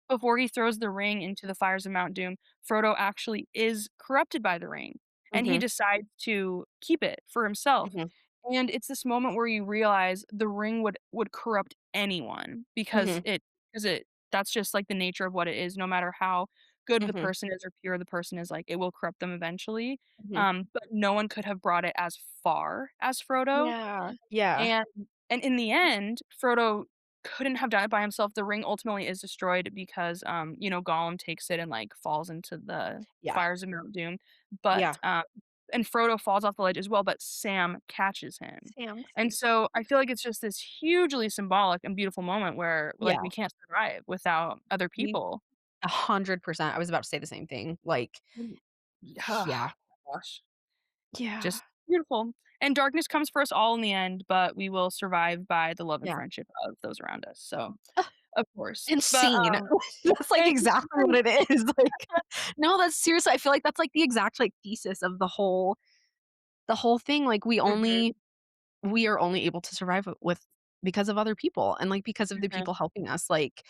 before he throws the ring into the fires of Mount Doom, Frodo actually is corrupted by the ring, and he Mhm. decides to keep it for himself. Mhm. And it's this moment where you realize the ring would corrupt anyone Mhm. 'cause it that's just, like, the nature of what it is, no matter how good the Mhm. person is or pure the person is, like, it will corrupt them eventually. Mhm. But no one could have brought it as far as Frodo. Yeah. Yeah. And in the end, Frodo couldn't have done it by himself. The ring ultimately is destroyed because, Gollum takes it and, like, falls into the Yeah. fires of Mount Doom, but, Yeah. and Frodo falls off the ledge as well, but Sam catches him. Sam And saves so I feel like it's just this hugely symbolic and beautiful moment where, like, Yeah. we can't survive without other We people. 100%. I was about to say the same thing. Like, Mm, yeah. gosh. Yeah. Beautiful. And darkness comes for us all in the end, but we will survive by the love and Yeah. friendship of those around us. So, of course. But, Insane. That's, like, it's exactly what it is, like no, that's seriously I feel like that's, like, the exact, like, thesis of the whole thing, like, Mhm, we are only able to survive with because of other people and, like, because of the mhm. people helping us, like,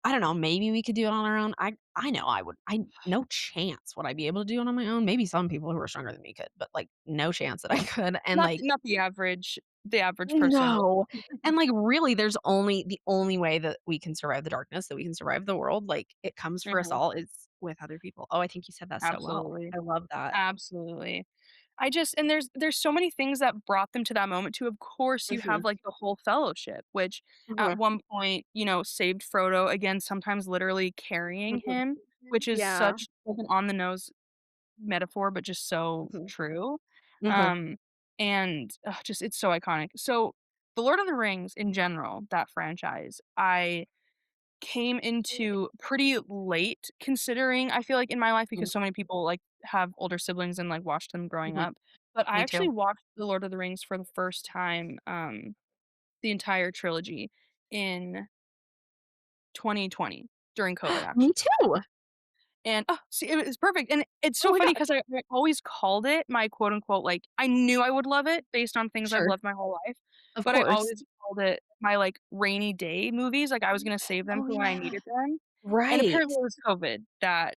I don't know, maybe we could do it on our own. I know I would I no chance would I be able to do it on my own. Maybe some people who are stronger than me could, but, like, no chance that I could, and, like Not the average person would. no. And, like, really, there's only the only way that we can survive the darkness, that we can survive the world, like, it comes for us Mhm, all is with other people. Oh, I think you said that so well. absolutely. I love that. Absolutely. I just and there's so many things that brought them to that moment too. Of course, you have, Mhm. like, the whole fellowship, which at Mhm. one point, saved Frodo, again, sometimes literally carrying Mhm. him, which is Yeah. such, like, an on the nose metaphor, but just so Mhm. true. Mhm. Um, and, just it's so iconic. So, The Lord of the Rings in general, that franchise, I came into pretty late considering I feel like in my life Mhm. because so many people, like, have older siblings and, like, watched them growing Mhm. up. But I Me too. actually watched The Lord of the Rings for the first time, the entire trilogy in 2020 during COVID, Me actually. too. And, see, it was perfect, and it's Oh so my funny god. 'cause I always called it my quote unquote, like I knew I would love it based on things I've Sure. loved my whole life, Of but I course. always called it my, like, rainy day movies, like, I was gonna save them Oh, for when I yeah. needed them, and Right. apparently it was COVID that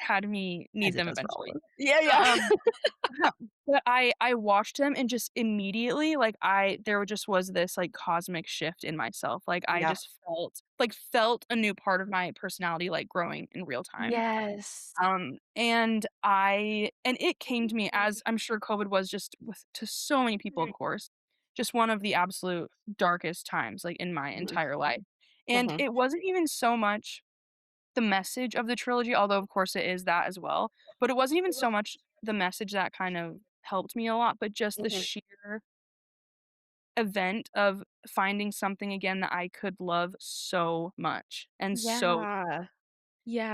had me As need it them does for all of eventually. us. Yeah, But, yeah. yeah, but I watched them and just immediately, like, there just was this, like, cosmic shift in myself, like, I Yeah. just felt a new part of my personality, like, growing in real time. Yes. And it came to me as I'm sure COVID was just with to so many people, of course, just one of the absolute darkest times, like, in my Mhm. entire life. And Mhm. it wasn't even so much the message of the trilogy, although of course it is that as well, but it wasn't even so much the message that kind of helped me a lot, but just the Mhm. sheer event of finding something again that I could love so much and so Yeah.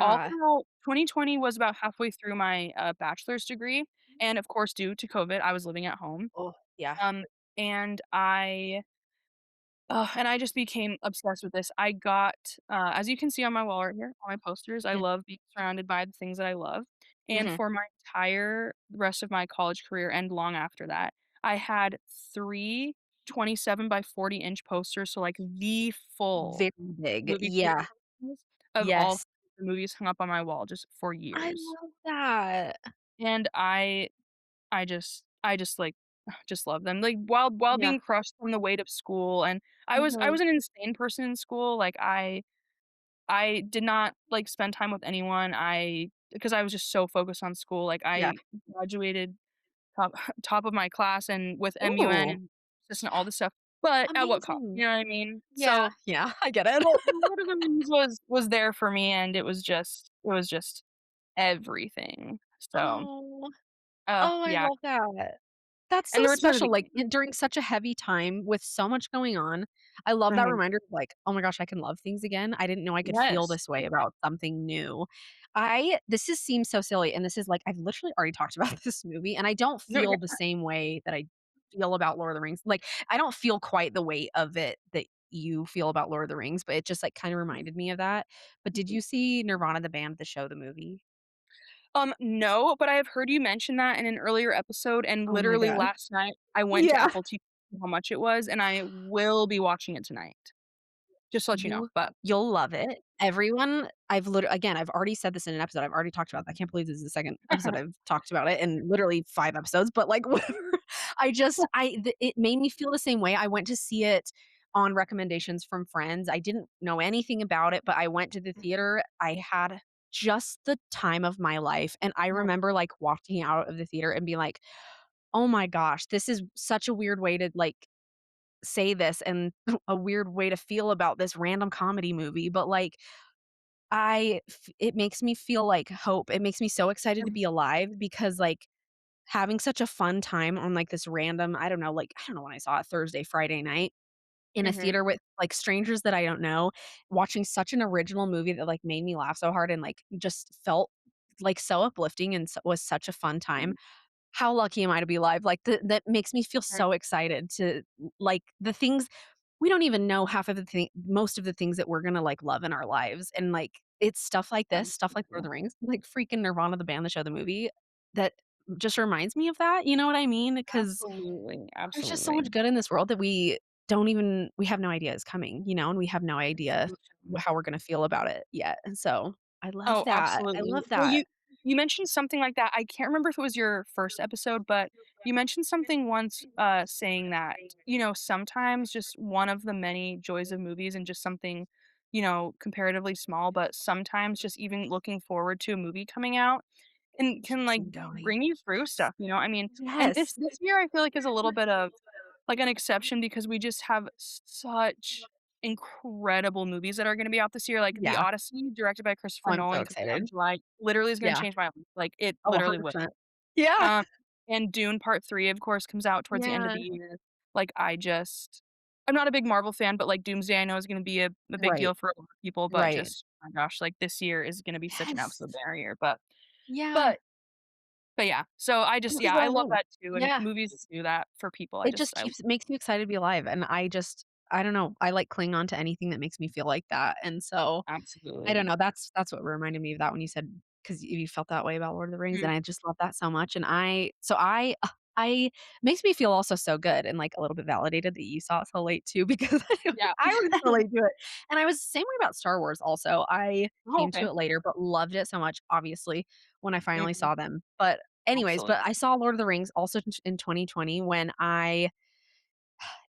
all Yeah. throughout 2020 was about halfway through my, bachelor's degree, and of course, due to COVID, I was living at home, Oh, yeah. um, and I just became obsessed with this. I got, as you can see on my wall right here, on my posters, I Mhm. love being surrounded by the things that I love, and Mhm. for my entire rest of my college career and long after that, I had 3 27 by 40-inch posters, so, like, the full Very big. movie poster Yeah. posters of all Yes. the movies hung up on my wall just for I years. love that. And I just, like, just love them, like, while Yeah. being crushed from the weight of school, and I Mhm. was an insane person in school, like, I did not, like, spend time with anyone, I because I was just so focused on school, like, Yeah. I graduated top top of my class and with MUN Ooh, and just and all this stuff, but at what cost, amazing. you know what I mean? Yeah. So, Yeah, I get it. the Lord of the Rings was there for me, and it was just everything. So, Oh. Oh, I yeah, love that. That's and so the Return of the special, like, King. during such a heavy time with so much going on, I love that Mhm. reminder of, like, "Oh my gosh, I can love things again. I didn't know I could feel Yes. this way about something new." I this is seems so silly, and this is, like, I've literally already talked about this movie, and I don't No, yeah. feel the same way that I feel about Lord of the Rings. Like, I don't feel quite the weight of it that you feel about Lord of the Rings, but it just, like, kinda reminded me of that. But did you see Nirvana the band, the show, the movie? No, but I have heard you mention that in an earlier episode, and Oh my literally god. last night, I went to Yeah. Apple TV to see how much it was, and I will be watching it tonight, just to let you know, You but you'll love it. Everyone again, I've already said this in an episode, I've already talked about it. I can't believe this is the 2nd episode I've talked about it in literally 5 episodes, but, like, whatever. It made me feel the same way. I went to see it on recommendations from friends. I didn't know anything about it, but I went to the theater. I had just the time of my life, and I Mhm, remember, like, walking out of the theater and being like, "Oh my gosh, this is such a weird way to, like, say this and a weird way to feel about this random comedy movie, but, like, it makes me feel like hope. It makes me so excited to mhm, be alive because, like, having such a fun time on, like, this random I don't know when I saw it, Thursday, Friday night in a mhm. theater with, like, strangers that I don't know, watching such an original movie that, like, made me laugh so hard and, like, just felt, like, so uplifting and was such a fun time. how lucky am I to be alive? Like, that makes me feel Right. so excited to like, the things we don't even know half of the most of the things that we're gonna, like, love in our lives, and, like, it's stuff like this, stuff like Lord of Absolutely. the Rings, like freaking Nirvana, the band, the show, the movie, that just reminds me of that, you know what I mean? Because Absolutely, there's just so much absolutely. good in this world that we have no idea is coming, you know, and we have no idea So true. how we're gonna feel about it yet, and so I love Oh, that. I absolutely. love Well, that. you mentioned something like that. I can't remember if it was your first episode, but you mentioned something once, saying that, sometimes just one of the many joys of movies and just something, comparatively small, but sometimes just even looking forward to a movie coming out can, Keeps like, me going. bring you through stuff, I mean, and this Yes. this year I feel like is a little bit of, like, an exception because we just have such incredible movies that are gonna be out this year, like, The Yeah. Odyssey, directed by Oh, Christopher I'm so Nolan, coming out in excited. July, literally is gonna Yeah. change my life, like, it Oh, literally will. 100%. Yeah. Um, and Dune Part 3, of course, comes out towards the end of Yeah. the year. Like, I'm not a big Marvel fan, but, like, Doomsday I know is gonna be a big Right. deal for a lot of people, but Right. just, oh my gosh, like, this year is gonna be such an Yes. absolute banger year, but Yeah. but but yeah, so This is yeah, what I I love love. that too, and Yeah. movies do that for people, It just I keeps makes me excited to be alive, and I don't know, I, like, cling on to anything that makes me feel like that, and so I don't absolutely. know, that's what reminded me of that when you said 'cause you felt that way about Lord of the Rings, Mhm. and I just love that so much, and I makes me feel also so good and, like, a little bit validated that you saw it so late too because Yeah. I was so late to it, and I was the same way about Star Wars also. I Oh, came to okay. it later, but loved it so much, obviously, when I finally Mhm. saw them, but anyways, Absolutely. but I saw Lord of the Rings also in 2020 when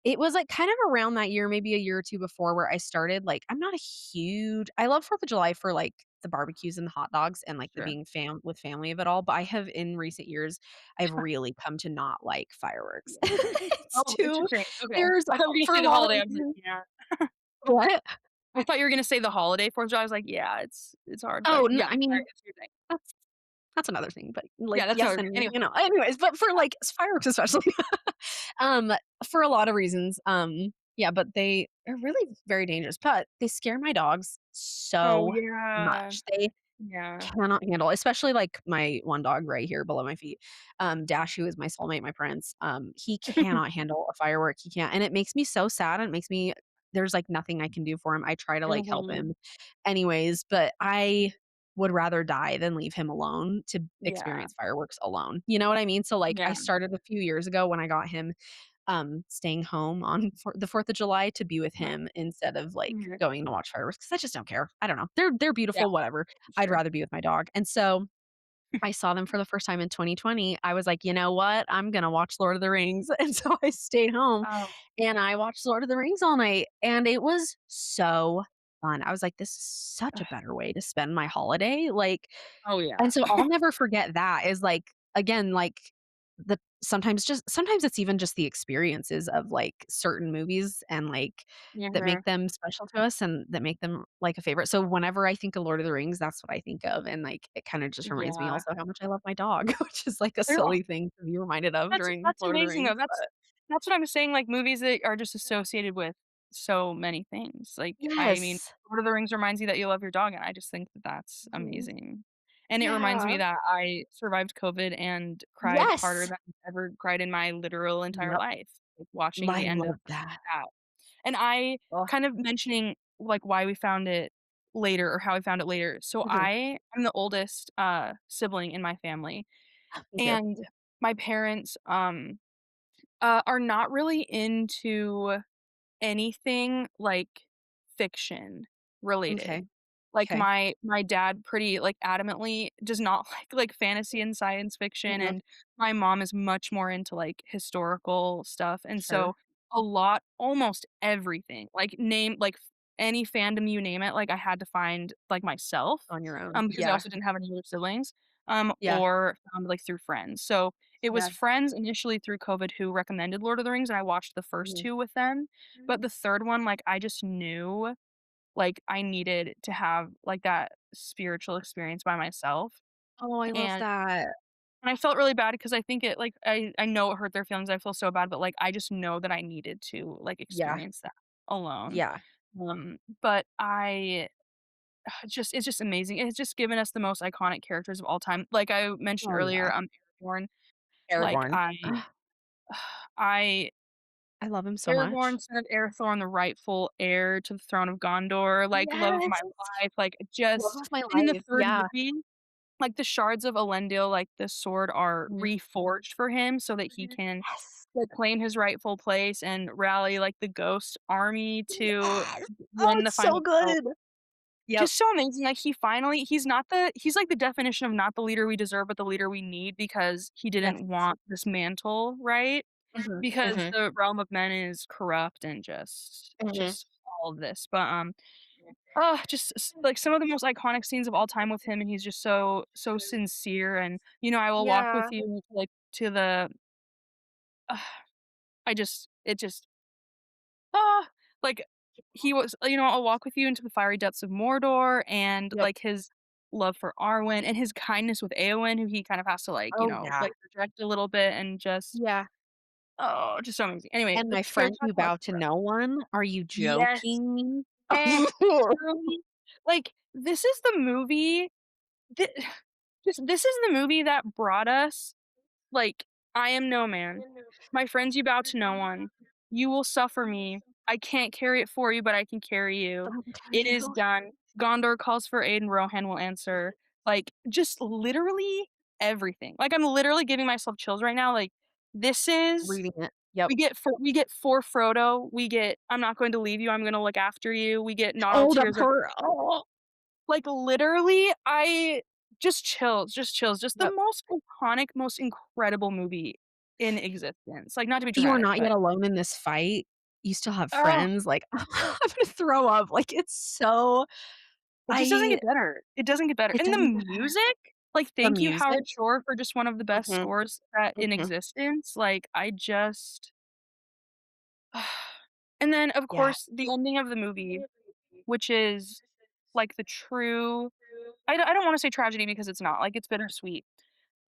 it was, like, kind of around that year, maybe a year or 2 before where I started, like I'm not a huge I love 4th of July for, like, the barbecues and the hot dogs and, like, the Sure. being with family of it all, but I have in recent years, I've really come to not like fireworks. It's Oh, too interesting. Okay. there's I thought you were gonna for say a the lot of holiday, I was like, reasons. "Yeah." What? I thought you were gonna say the holiday 4th of July, I was like, "Yeah, it's hard," but Oh, yeah, I sorry, mean, it's your thing. that's that's another thing, but, like, Yeah, that's yes another thing. and, Anyway. anyways, but for, like, fireworks especially, um, for a lot of reasons, yeah, but they are really very dangerous, but they scare my dogs Oh, so yeah. much. They Yeah. cannot handle especially, like, my one dog right here below my feet, Dash, who is my soulmate, my prince, he cannot handle a firework, he can't, and it makes me so sad, and it makes me there's, like, nothing I can do for him. I try to, like, help Mhm. him anyways, but I would rather die than leave him alone to Yeah. experience fireworks alone, you know what I mean? So, like, I Yeah. started a few years ago when I got him, staying home on the 4th of July to be with Uh-huh. him instead of, like, Mhm. going to watch fireworks because I just don't care. I don't know. They're Yeah, beautiful, whatever. I'd sure. rather be with my dog, and so I saw them for the first time in 2020. I was like, "You know what? I'm gonna watch Lord of the Rings." And so I stayed home Oh, and I watched Lord of the Rings all night, and it was so fun. I was like, "This is such a ugh. better way to spend my holiday." Like Oh, yeah. and so I'll never forget that is, like, again, like, the sometimes it's even just the experiences of, like, certain movies and, like, that Mhm. make them special to us and that make them, like, a favorite. So whenever I think of Lord of the Rings, that's what I think of, and, like, it kinda just reminds me Yeah. also how much I love my dog, which is, like, a There are silly thing to be reminded of during That's Lord of the amazing, though. Rings, That's what I'm saying, like, movies that are just associated with so many things. Like, I mean, yes. Lord of the Rings reminds you that you love your dog, and I just think that that's Mhm. amazing. And it reminds me Yeah. that I survived COVID and cried harder Yes. than I've ever cried in my literal entire Yep. life, like, watching I the end of love that. that. And I Oh, kind of mentioning, like, why we found it later or how we found it later. So mhm. I am the oldest, sibling in my family, Me too. and my parents, are not really into anything, like, fiction related. Okay. Like, Okay. my dad pretty, like, adamantly does not like fantasy and science fiction, Mhm. and my mom is much more into, like, historical stuff, and so Sure. almost everything, like, any fandom you name it, like, I had to find, like, myself, On your own. because I Yeah. also didn't have any other siblings, Yeah. or found, like, through friends. So, it was Yeah. friends initially through COVID who recommended Lord of the Rings, and I watched the first Mhm. 2 with them, but the 3rd one, like, I just knew, like, I needed to have, like, that spiritual experience by myself, Oh, I love and that. I felt really bad because I think it, like, I know it hurt their feelings, I feel so bad, but, like, I just know that I needed to, like, Yeah. experience that alone. Yeah. But it's just amazing. It's just given us the most iconic characters of all time. Like I mentioned Oh, earlier, yeah. Aragorn. Like, Aragorn. I I love him so much. Aragorn, son of Arathorn, the rightful heir to the throne of Gondor, like, love of my Yes! life, like, Love just of my and in the life, 3rd yeah. movie, like, the shards of Elendil, like, the sword are Mhm. reforged for him so that he can, Yes! like, claim his rightful place and rally, like, the ghost army to Yes! Oh, win the it's so final battle. good! Yep. Just so amazing, like, he's, like, the definition of not the leader we deserve, but the leader we need because he Yes. didn't want this mantle, right? Mhm, Because mhm, the realm of men is corrupt and mhm. just all of this, but, oh, just like, some of the most iconic scenes of all time with him, and he's just so sincere and, "I will walk with Yeah. you, like, to the" I just it just ah, like, he was "I'll walk with you into the fiery depths of Mordor," and, Yep. like, his love for Arwen and his kindness with Éowyn, who he kind of has to, like, Oh, yeah. like, reject a little bit and just Yeah. oh, just so amazing. Anyway, And my let's go friend talk you about bow to no one? Are you yes, joking? and truly, like, this is the movie thi this is the movie that brought us like, "I am no man. My friends, you bow to no one. You will suffer me. I can't carry it for you, but I can carry you. Don't tell It is you. done. Gondor calls for aid, and Rohan will answer." Like, just literally everything. Like, I'm literally giving myself chills right now, like, this is Reading it. Yep. we get for Frodo, we get, "I'm not going to leave you, I'm gonna look after you," we get, "Not all Oh, that tears are" part. Oh. like, literally, I just chills, just the Yep. most iconic, most incredible movie in existence. Like, not to be You are dramatic, not yet but alone in this fight. You still have oh, friends, like, I'm gonna throw up, like, it's so it just doesn't I get better. It doesn't get better. it And the doesn't get better. music, like, The thank you, music. Howard Shore, for just one of the best Mhm, scores that in mhm. existence. Like, I just and then, of Yeah. course, the ending of the movie, which is, like, the true I don't wanna say tragedy because it's not, like, it's bittersweet.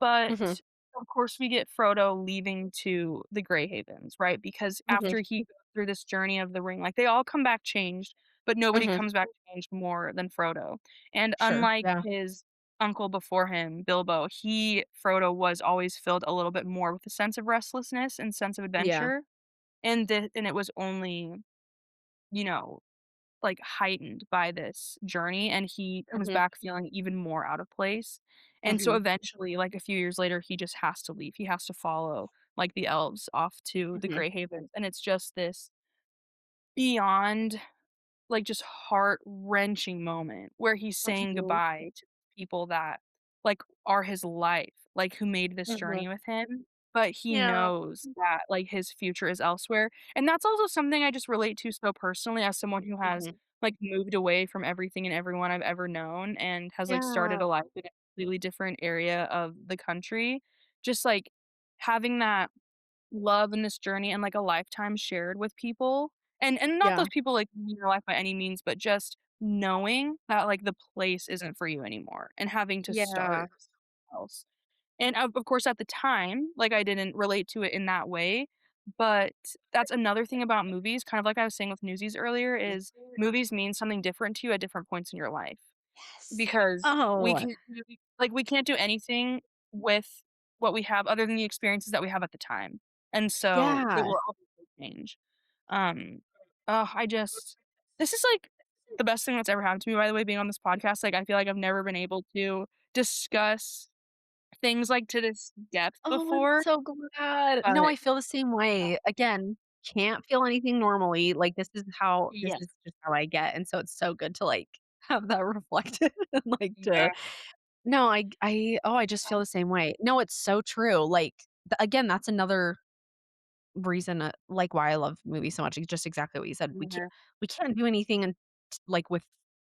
But, Mhm, of course, we get Frodo leaving to the Grey Havens, right? Because mhm, after he goes through this journey of the ring, like, they all come back changed, but nobody mhm. comes back changed more than Frodo. And Sure, unlike yeah, his uncle before him, Bilbo, Frodo was always filled a little bit more with a sense of restlessness and sense of yeah. adventure, and it was only, you know, like, heightened by this journey, and he comes Mhm, back feeling even more out of place, and so mhm, eventually, like, a few years later, he just has to leave, he has to follow, like, the elves off to the mhm, Grey Havens, and it's just this beyond, like, just heart-wrenching moment where he's saying mhm. goodbye to people that, like, are his life, like, who made this Mhm. journey with him, but he Yeah. knows that, like, his future is elsewhere, and that's also something I just relate to so personally as someone who has, Mhm. like, moved away from everything and everyone I've ever known and has, like, started Yeah. a life in a completely different area of the country. Just, like, having that love in this journey and, like, a lifetime shared with people, and not Yeah. those people, like, in your life by any means, but just knowing that, like, the place isn't for you anymore and having to Yeah. start else. And, of course, at the time, like, I didn't relate to it in that way, but that's another thing about movies, kind of like I was saying with Newsies earlier, is movies mean something different to you at different points in your life. Yes. Because Oh, we can't do anything with what we have other than the experiences that we have at the time, and so it yeah. will obviously change. Um, I just this is, like, the best thing that's ever happened to me, by the way, being on this podcast, like, I feel like I've never been able to discuss things, like, to this depth Oh, I'm before, so glad. No, but I feel the same way. Again, can't feel anything normally, like, this yes. is just how I get, and so it's so good to, like, have that reflected and, like, to Yeah. no, I just feel the same way. No, it's so true, like, again, that's another reason, like, why I love movies so much, it's just exactly what you said. Yeah, We can't do anything like, with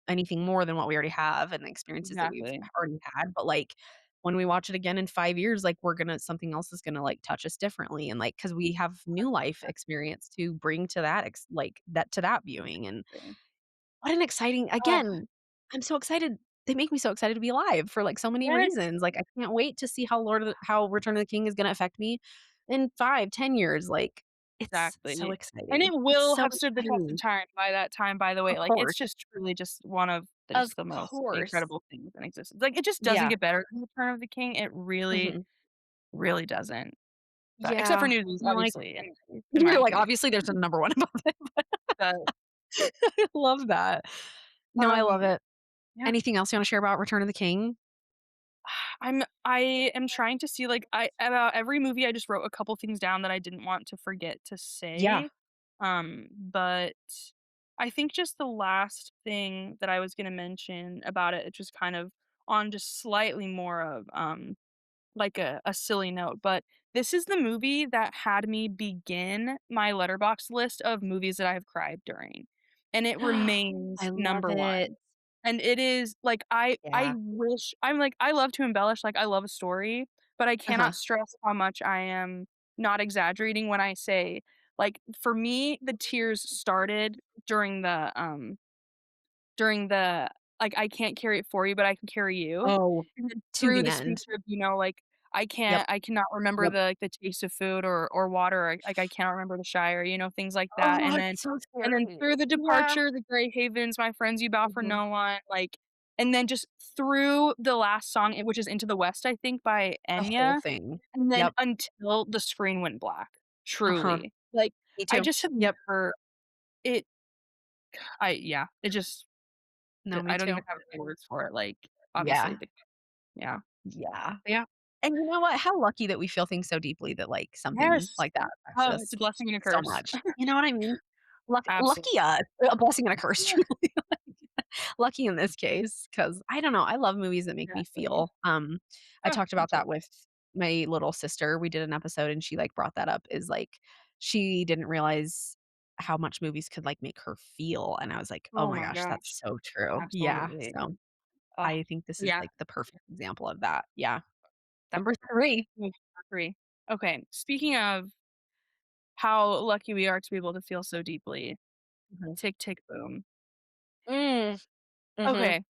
anything more than what we already have and the experiences that we've exactly. already had, but, like, when we watch it again in 5 years, like, something else is gonna, like, touch us differently and, like, because we have new life experience to bring to that to that viewing, and Exactly. what an exciting Oh, again, I'm so excited. They make me so excited to be alive for, like, so many yes. reasons, like, I can't wait to see how Return of the King is gonna affect me in 5, 10 years, like, it's so Exactly, and exciting. it It's will so have stood the test of exciting. time by that time, by the Of way, like, it's course. just truly just one of Of the most course. incredible things in existence, like, it just doesn't Yeah. get better than Return of the King, it really, Mhm. really doesn't. But except for Yeah. Newsies, I'm like obviously, in my you're like, opinion. obviously there's a number 1 above it. But, I love that. No, I love um, it. yeah. Anything else you wanna share about Return of the King? I am trying to see, like, I about every movie, I just wrote a couple things down that I didn't want to forget to Yeah. say, but I think just the last thing that I was gonna mention about it, it's just kind of on just slightly more of, like a silly note, but this is the movie that had me begin my letterbox list of movies that I have cried during, and it remains I love number it. 1. And it is like, I Yeah. wish I'm like, I love to embellish, like, I love a story, but I Uh-huh. cannot stress how much I am not exaggerating when I say, like, for me, the tears started during the, like, "I can't carry it for you, but I can carry you." Oh, And then to through the the speech end. of, like, Yep, I cannot remember yep. the, like, the taste of food or water, or, like, I cannot remember the Shire, things like that, Oh, it's so and then scary. through the Yeah. departure, the Grey Havens, my friends, you bow for Mhm. no one, like, and then just through the last song, which is Into the West, I think, by The whole Enya, thing. and then Yep. until the screen went black, Uh-huh. truly. Like, Me I too. just have Yep. never it yeah, it just No, me I don't too. even have the words for it, like, obviously, Yeah. yeah. Yeah. But yeah. And you know what? How lucky that we feel things so deeply that, like, something Yes. like that affects Oh, it's us a blessing and a so curse. much. You know what I mean? Absolutely. Lucky us. A blessing and a curse, truly. Lucky in this case, because I don't know, I love movies that make me Exactly. feel. I Oh, talked me about too. that with my little sister. We did an episode and she, like, brought that up is, like, she didn't realize how much movies could, like, make her feel, and I was like, "Oh Oh my my gosh, that's gosh. so true." Yeah, Absolutely. so Oh, I think this is, yeah, like, the perfect example of that. Yeah. that Number 3. I agree. Okay, speaking of how lucky we are to be able to feel so deeply, Mhm. Tick, Tick, Boom. Mm. Mhm. Okay,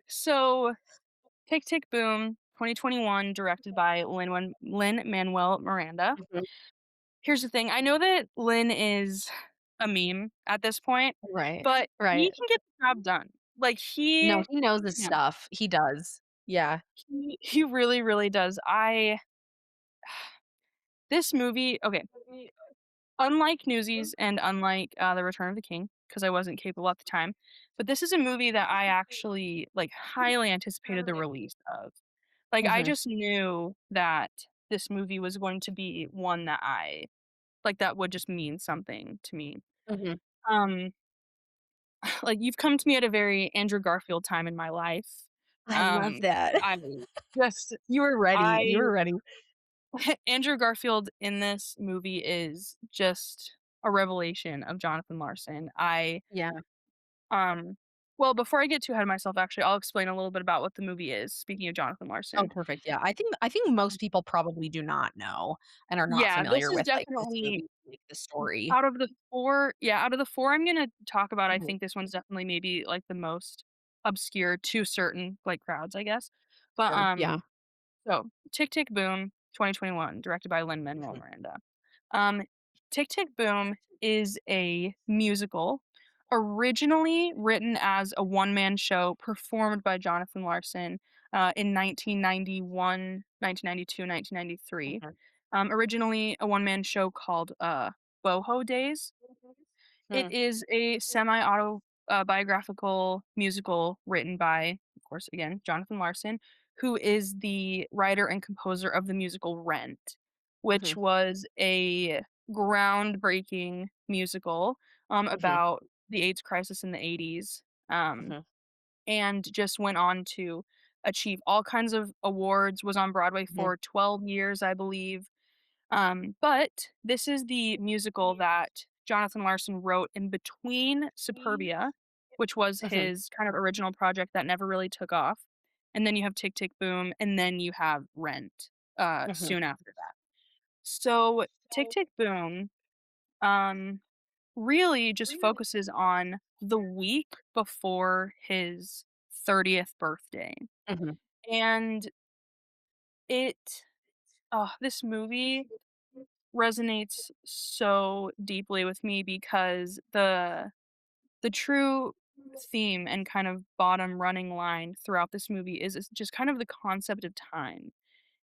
so Tick, Tick, Boom, 2021, directed by Lin-Manuel Miranda. Mhm. Here's the thing, I know that Lin is a meme at this point, Right. but he Right. can get the job done. Like, No, he knows his yeah, stuff. He does. Yeah. he really, really does. This movie, okay, unlike Newsies and unlike, The Return of the King, because I wasn't capable at the time, but this is a movie that I actually, like, highly anticipated the release of. Like, I Mhm. just knew that this movie was going to be one that that would just mean something to me. Mhm. Um, like, you've come to me at a very Andrew Garfield time in my life. I love Um, that. I just You were ready. I You were ready. Andrew Garfield in this movie is just a revelation of Jonathan Larson. Yeah. Um well, before I get too ahead of myself, actually, I'll explain a little bit about what the movie is, speaking of Jonathan Oh, Larson. perfect. Yeah. I think most people probably do not know and are not Yeah, this familiar is with, like, this definitely movie, like, the story. out of the 4 I'm gonna talk about, I Mhm. think this one's definitely maybe, like, the most obscure to certain, like, crowds, I guess. But, Sure. Yeah. so Tick, Tick, Boom, 2021, directed by Lin-Manuel Mhm. Miranda. Um, Tick, Tick, Boom is a musical originally written as a one-man show performed by Jonathan Larson, in 1991, 1992, 1993. Mhm. Originally a one-man show called, Boho Days. It Hmm. is a semi-auto biographical musical written by, of course, again, Jonathan Larson, who is the writer and composer of the musical Rent, which Mhm. was a groundbreaking musical, Mhm. about the AIDS crisis in the '80s, Mhm. and just went on to achieve all kinds of awards, was on Broadway Mhm. for 12 years, I believe, but this is the musical that Jonathan Larson wrote in between Superbia, which was Mhm. his kind of original project that never really took off, and then you have Tick, Tick, Boom, and then you have Rent, Mhm. soon after that. So, Tick, Tick, Boom, um, really just focuses on the week before his 30th birthday, Mhm. and it this movie resonates so deeply with me because the true theme and kind of bottom running line throughout this movie is just kind of the concept of time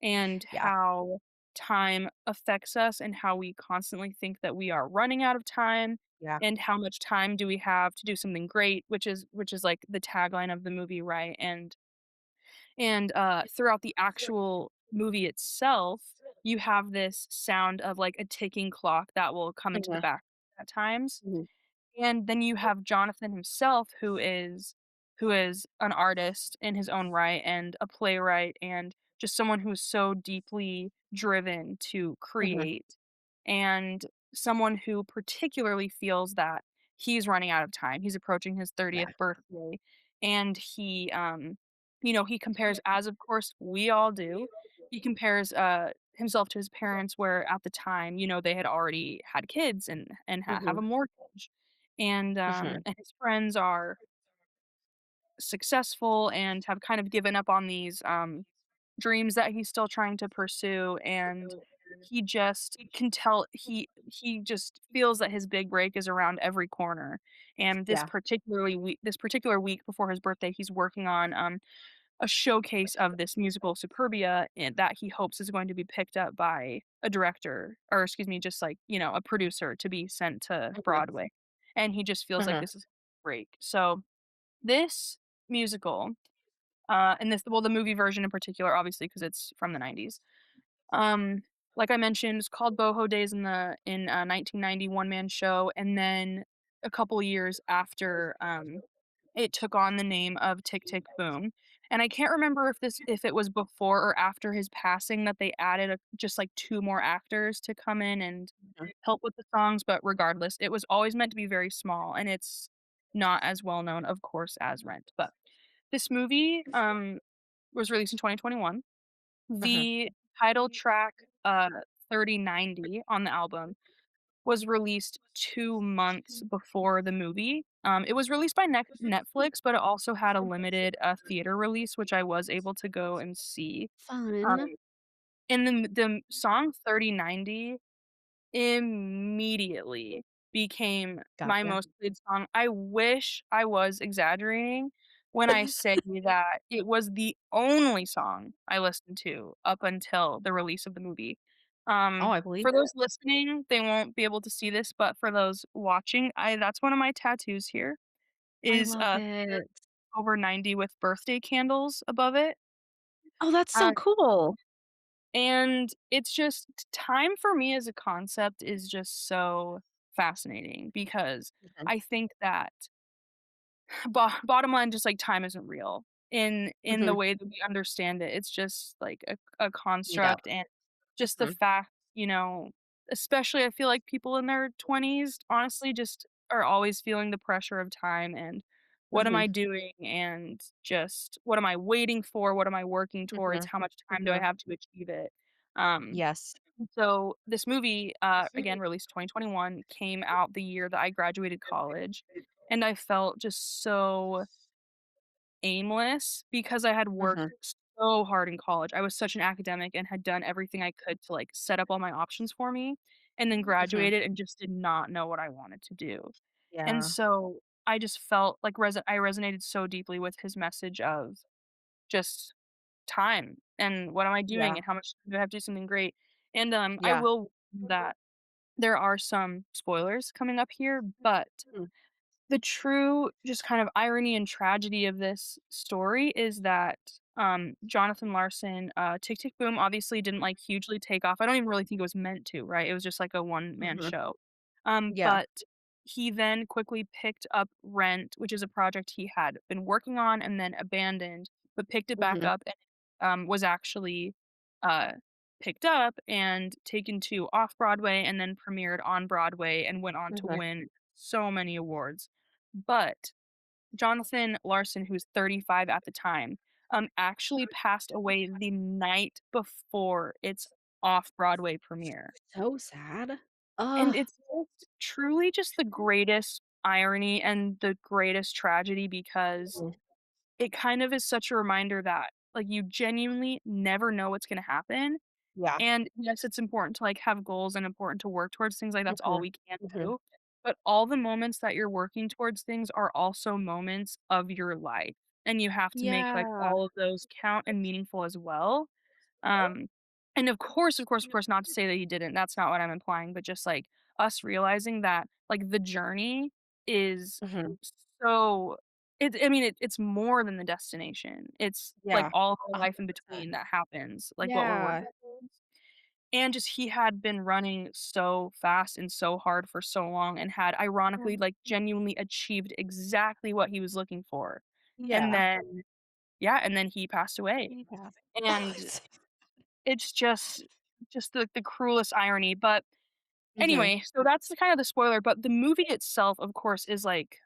and Yeah. how time affects us and how we constantly think that we are running out of time Yeah. and how much time do we have to do something great, which is like the tagline of the movie, right? And throughout the actual movie itself, you have this sound of like a ticking clock that will come into the Mhm, back at times. mhm, And then you have Jonathan himself, who is an artist in his own right and a playwright and just someone who's so deeply driven to mhm, create, and someone who particularly feels that he's running out of time. He's approaching his yeah, 30th birthday, and he compares, as of course we all do, he compares, himself to his parents where at the time, they had already had kids and have mhm, a mortgage, mhm, and his friends are successful and have kind of given up on these, dreams that he's still trying to pursue, and he just can tell he just feels that his big break is around every corner, and yeah, this particular week before his birthday, he's working on, a showcase of this musical Superbia, that he hopes is going to be picked up by a director, or excuse me, just like, a producer to be sent to mhm, Broadway, and he just feels like mhm, this is break. So, this musical, and the movie version in particular, obviously, because it's from the '90s, um, like I mentioned, it's called Boho Days in 1990 one-man show, and then a couple years after, it took on the name of Tick, Tick, Boom, and I can't remember if it was before or after his passing that they added just, like, 2 more actors to come in and mhm, help with the songs, but regardless, it was always meant to be very small, and it's not as well known, of course, as Rent, but this movie, was released in 2021. mhm, The title track, 3090 on the album was released 2 months before the movie. It was released by Netflix, but it also had a limited, theater release, which I was able to go and see. Um, fun. and the song 3090 immediately became my Gotcha. most played song. I wish I was exaggerating when I say that it was the only song I listened to up until the release of the movie. Oh, I believe For those it. listening, they won't be able to see this, but for those watching, I that's one of my tattoos here, I is, love it. over 90 with birthday candles above it. Oh, that's Uh so cool. And it's just time for me as a concept is just so fascinating because Mhm, I think that bottom line, just like time isn't real in the mhm, way that we understand it. It's just like a yep, construct, and just the mhm, fact, especially I feel like people in their 20s honestly just are always feeling the pressure of time and what am mhm, I doing, and just what am I waiting for? What am I working towards? mhm, How much time do I mhm, have to achieve it? Um, yes, so this movie, again released 2021, came out the year that I graduated college, and I felt just so aimless because I had mhm, worked so hard in college. I was such an academic and had done everything I could to, like, set up all my options for me, and then mhm, graduated and just did not know what I wanted to do. And yeah, so I just felt like I resonated so deeply with his message of just time and what am I doing yeah, and how much time do I have to do something great. And, I yeah, will that there are some spoilers coming up here, but mm, the true just kind of irony and tragedy of this story is that, Jonathan Larson, Tick, Tick, Boom obviously didn't, like, hugely take off. I don't even really think it was meant to, right? It was just like a one-man mhm, show. yeah, But he then quickly picked up Rent, which is a project he had been working on and then abandoned, but picked it back mhm, up and, was actually, uh, picked up and taken to Off-Broadway and then premiered on Broadway and went on to mhm. win so many awards. But Jonathan Larson, who's 35 at the time, actually passed away the night before its off-Broadway premiere. So sad. And Ugh, it's truly just the greatest irony and the greatest tragedy because mm, it kind of is such a reminder that, like, you genuinely never know what's gonna happen. yeah, And yes, it's important to, like, have goals and important to work towards things, like, that's all mhm, we can mhm, do, but all the moments that you're working towards things are also moments of your life, and you have to make, like, yeah, all of those count and meaningful as well. Um, And of course, not to say that he didn't, that's not what I'm implying, but just, like, us realizing that, like, the journey is Mhm. so it's more than the destination. It's, like, Yeah. all of the life in 100%. between that happens, like, what we're Yeah. working towards. And just he had been running so fast and so hard for so long and had ironically, like, genuinely achieved exactly what he was looking for. And Yeah. then yeah, and then he passed away. Yeah. Oh, And it's it's just the cruelest irony, but Mhm. anyway, so that's the kind of the spoiler, but the movie itself, of course, is like,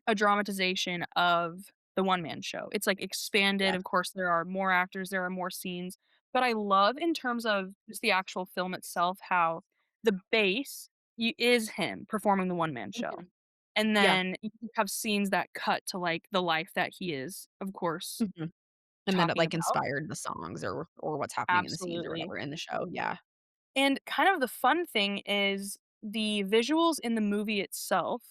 a dramatization of the one man show. It's, like, expanded, Yeah. of course, there are more actors, there are more scenes, but I love in terms of just the actual film itself how the base is him performing the one man show, Mhm. and Yeah. then you have scenes that cut to, like, the life that he is, of course, Mhm. And then it, talking like, about. inspired the songs or what's happening in the scenes or Absolutely. whatever in the show, yeah. And kind of the fun thing is the visuals in the movie itself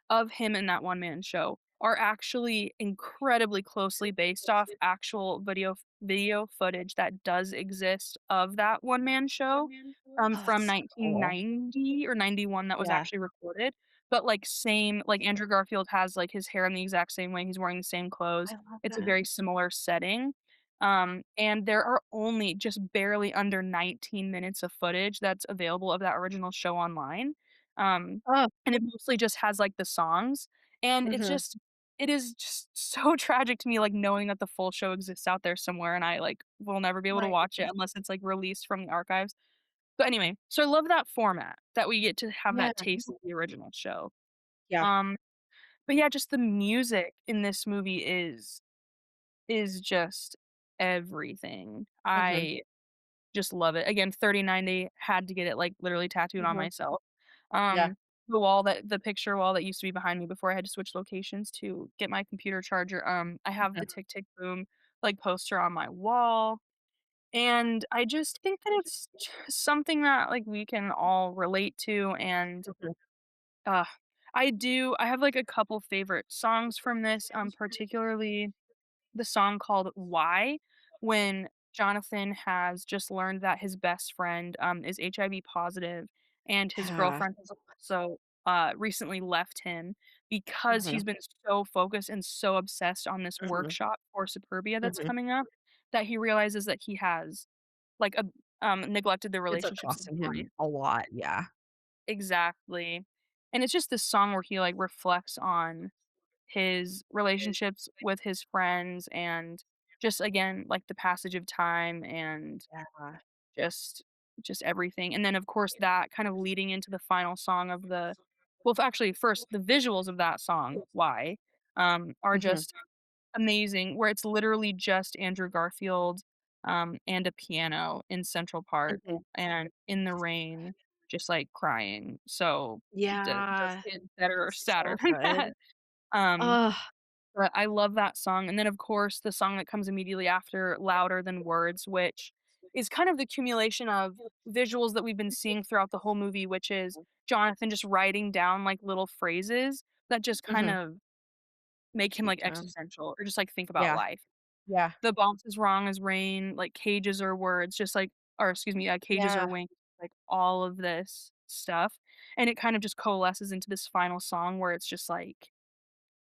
of him in that one man show are actually incredibly closely based off actual video footage that does exist of that one man show, Oh, from that's so cool. 1990 or 91 that was Yeah. actually recorded. But, like, same like, Andrew Garfield has, like, his hair in the exact same way, he's wearing the same clothes. I love It's a that. very similar setting. And there are only just barely under 19 minutes of footage that's available of that original show online. Oh, And it mostly just has, like, the songs, and mhm. it is just so tragic to me, like, knowing that the full show exists out there somewhere, and I, like, will never be able to Right. watch it unless it's, like, released from the archives. But anyway, so I love that format, that we get to have Yeah. that taste of the original show. Yeah. Um, but yeah, just the music in this movie is just everything. Mhm. I just love it. Again, 3090 had to get it, like, literally tattooed on Mhm. myself. Yeah. The picture wall that used to be behind me before I had to switch locations to get my computer charger, I have Yeah. the Tick, Tick, Boom, like, poster on my wall, and I just think that it's just something that, like, we can all relate to, and, Mhm. uh, I have, like, a couple favorite songs from this, particularly the song called "Why," when Jonathan has just learned that his best friend, is HIV positive, and his Yeah. girlfriend has also, recently left him because Mhm. he's been so focused and so obsessed on this Mhm. workshop for Superbia that's Mhm. coming up, that he realizes that he has, like, neglected the It's, relationships in his costing life. him a lot, yeah. Exactly. And it's just this song where he, like, reflects on his relationships with his friends and just again, like, the passage of time and Yeah. just just everything, and then, of course, that kind of leading into the final song of the well, actually, first, the visuals of that song, "Why," are Mhm. just amazing, where it's literally just Andrew Garfield, and a piano in Central Park Mhm. and in the rain, just, like, crying, so d does Yeah. get better or sadder So than good. that, um Ugh. but I love that song, and then, of course, the song that comes immediately after, "Louder Than Words," which is kind of the accumulation of visuals that we've been seeing throughout the whole movie, which is Jonathan just writing down, like, little phrases that just kind Mhm. of make him, Speak like, to him. existential or just, like, think about Yeah. life. Yeah. "The bounce is wrong as rain," like, "Cages are words," just like or excuse me, "Cages are Yeah. wings," like, all of this stuff, and it kind of just coalesces into this final song where it's just like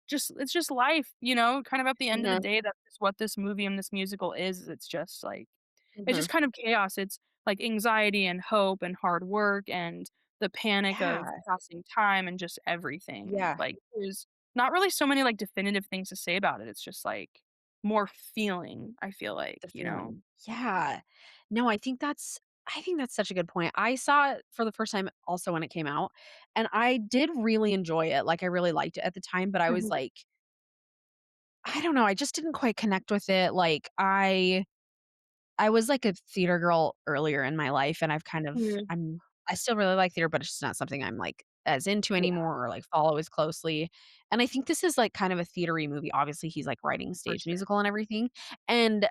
just it's just life, kind of at the end of the Mhm. day, that's just what this movie and this musical is, it's just, like it's Mhm. just kind of chaos, it's, like, anxiety and hope and hard work and the panic of Yeah. passing time and just everything, Yeah. like, there's not really so many, like, definitive things to say about it, it's just, like, more feeling, I feel like, The you know? feeling. Yeah. No, I think that's such a good point. I saw it for the first time also when it came out, and I did really enjoy it, like, I really liked it at the time, but I was Mhm. like, I don't know, I just didn't quite connect with it, like, I was like a theater girl earlier in my life, and Mhm. I still really like theater, but it's just not something I'm, like, as into Yeah, anymore or, like, follow as closely, and I think this is, like, kind of a theatery movie. Obviously, he's, like, writing for stage sure. musical and everything, and,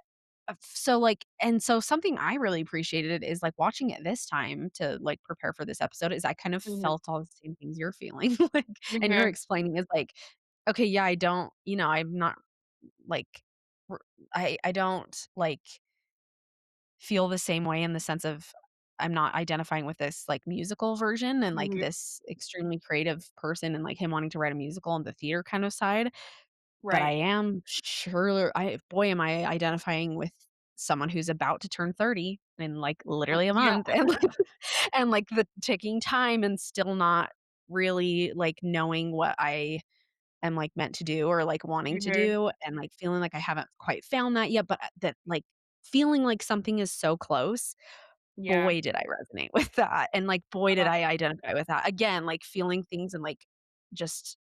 so something I really appreciated is, like, watching it this time to, like, prepare for this episode is I kind of Mhm. felt all the same things you're feeling, like, and you're Mhm. explaining is, like, okay, yeah, I don't I'm not, like, r I don't, like feel the same way in the sense of I'm not identifying with this, like, musical version and, like, Mhm. this extremely creative person and, like, him wanting to write a musical on the theater kind of side, but I Right. am sure I boy, am I identifying with someone who's about to turn 30 in, like, literally a Yeah. month and, and, like, the ticking time and still not really, like, knowing what I am, like, meant to do or, like, wanting to Mhm. do and, like, feeling like I haven't quite found that yet, but, that, like, feeling like something is so close, Yeah. boy, did I resonate with that, and, like, boy, did Uh, I identify with that. Again, like, feeling things and, like, just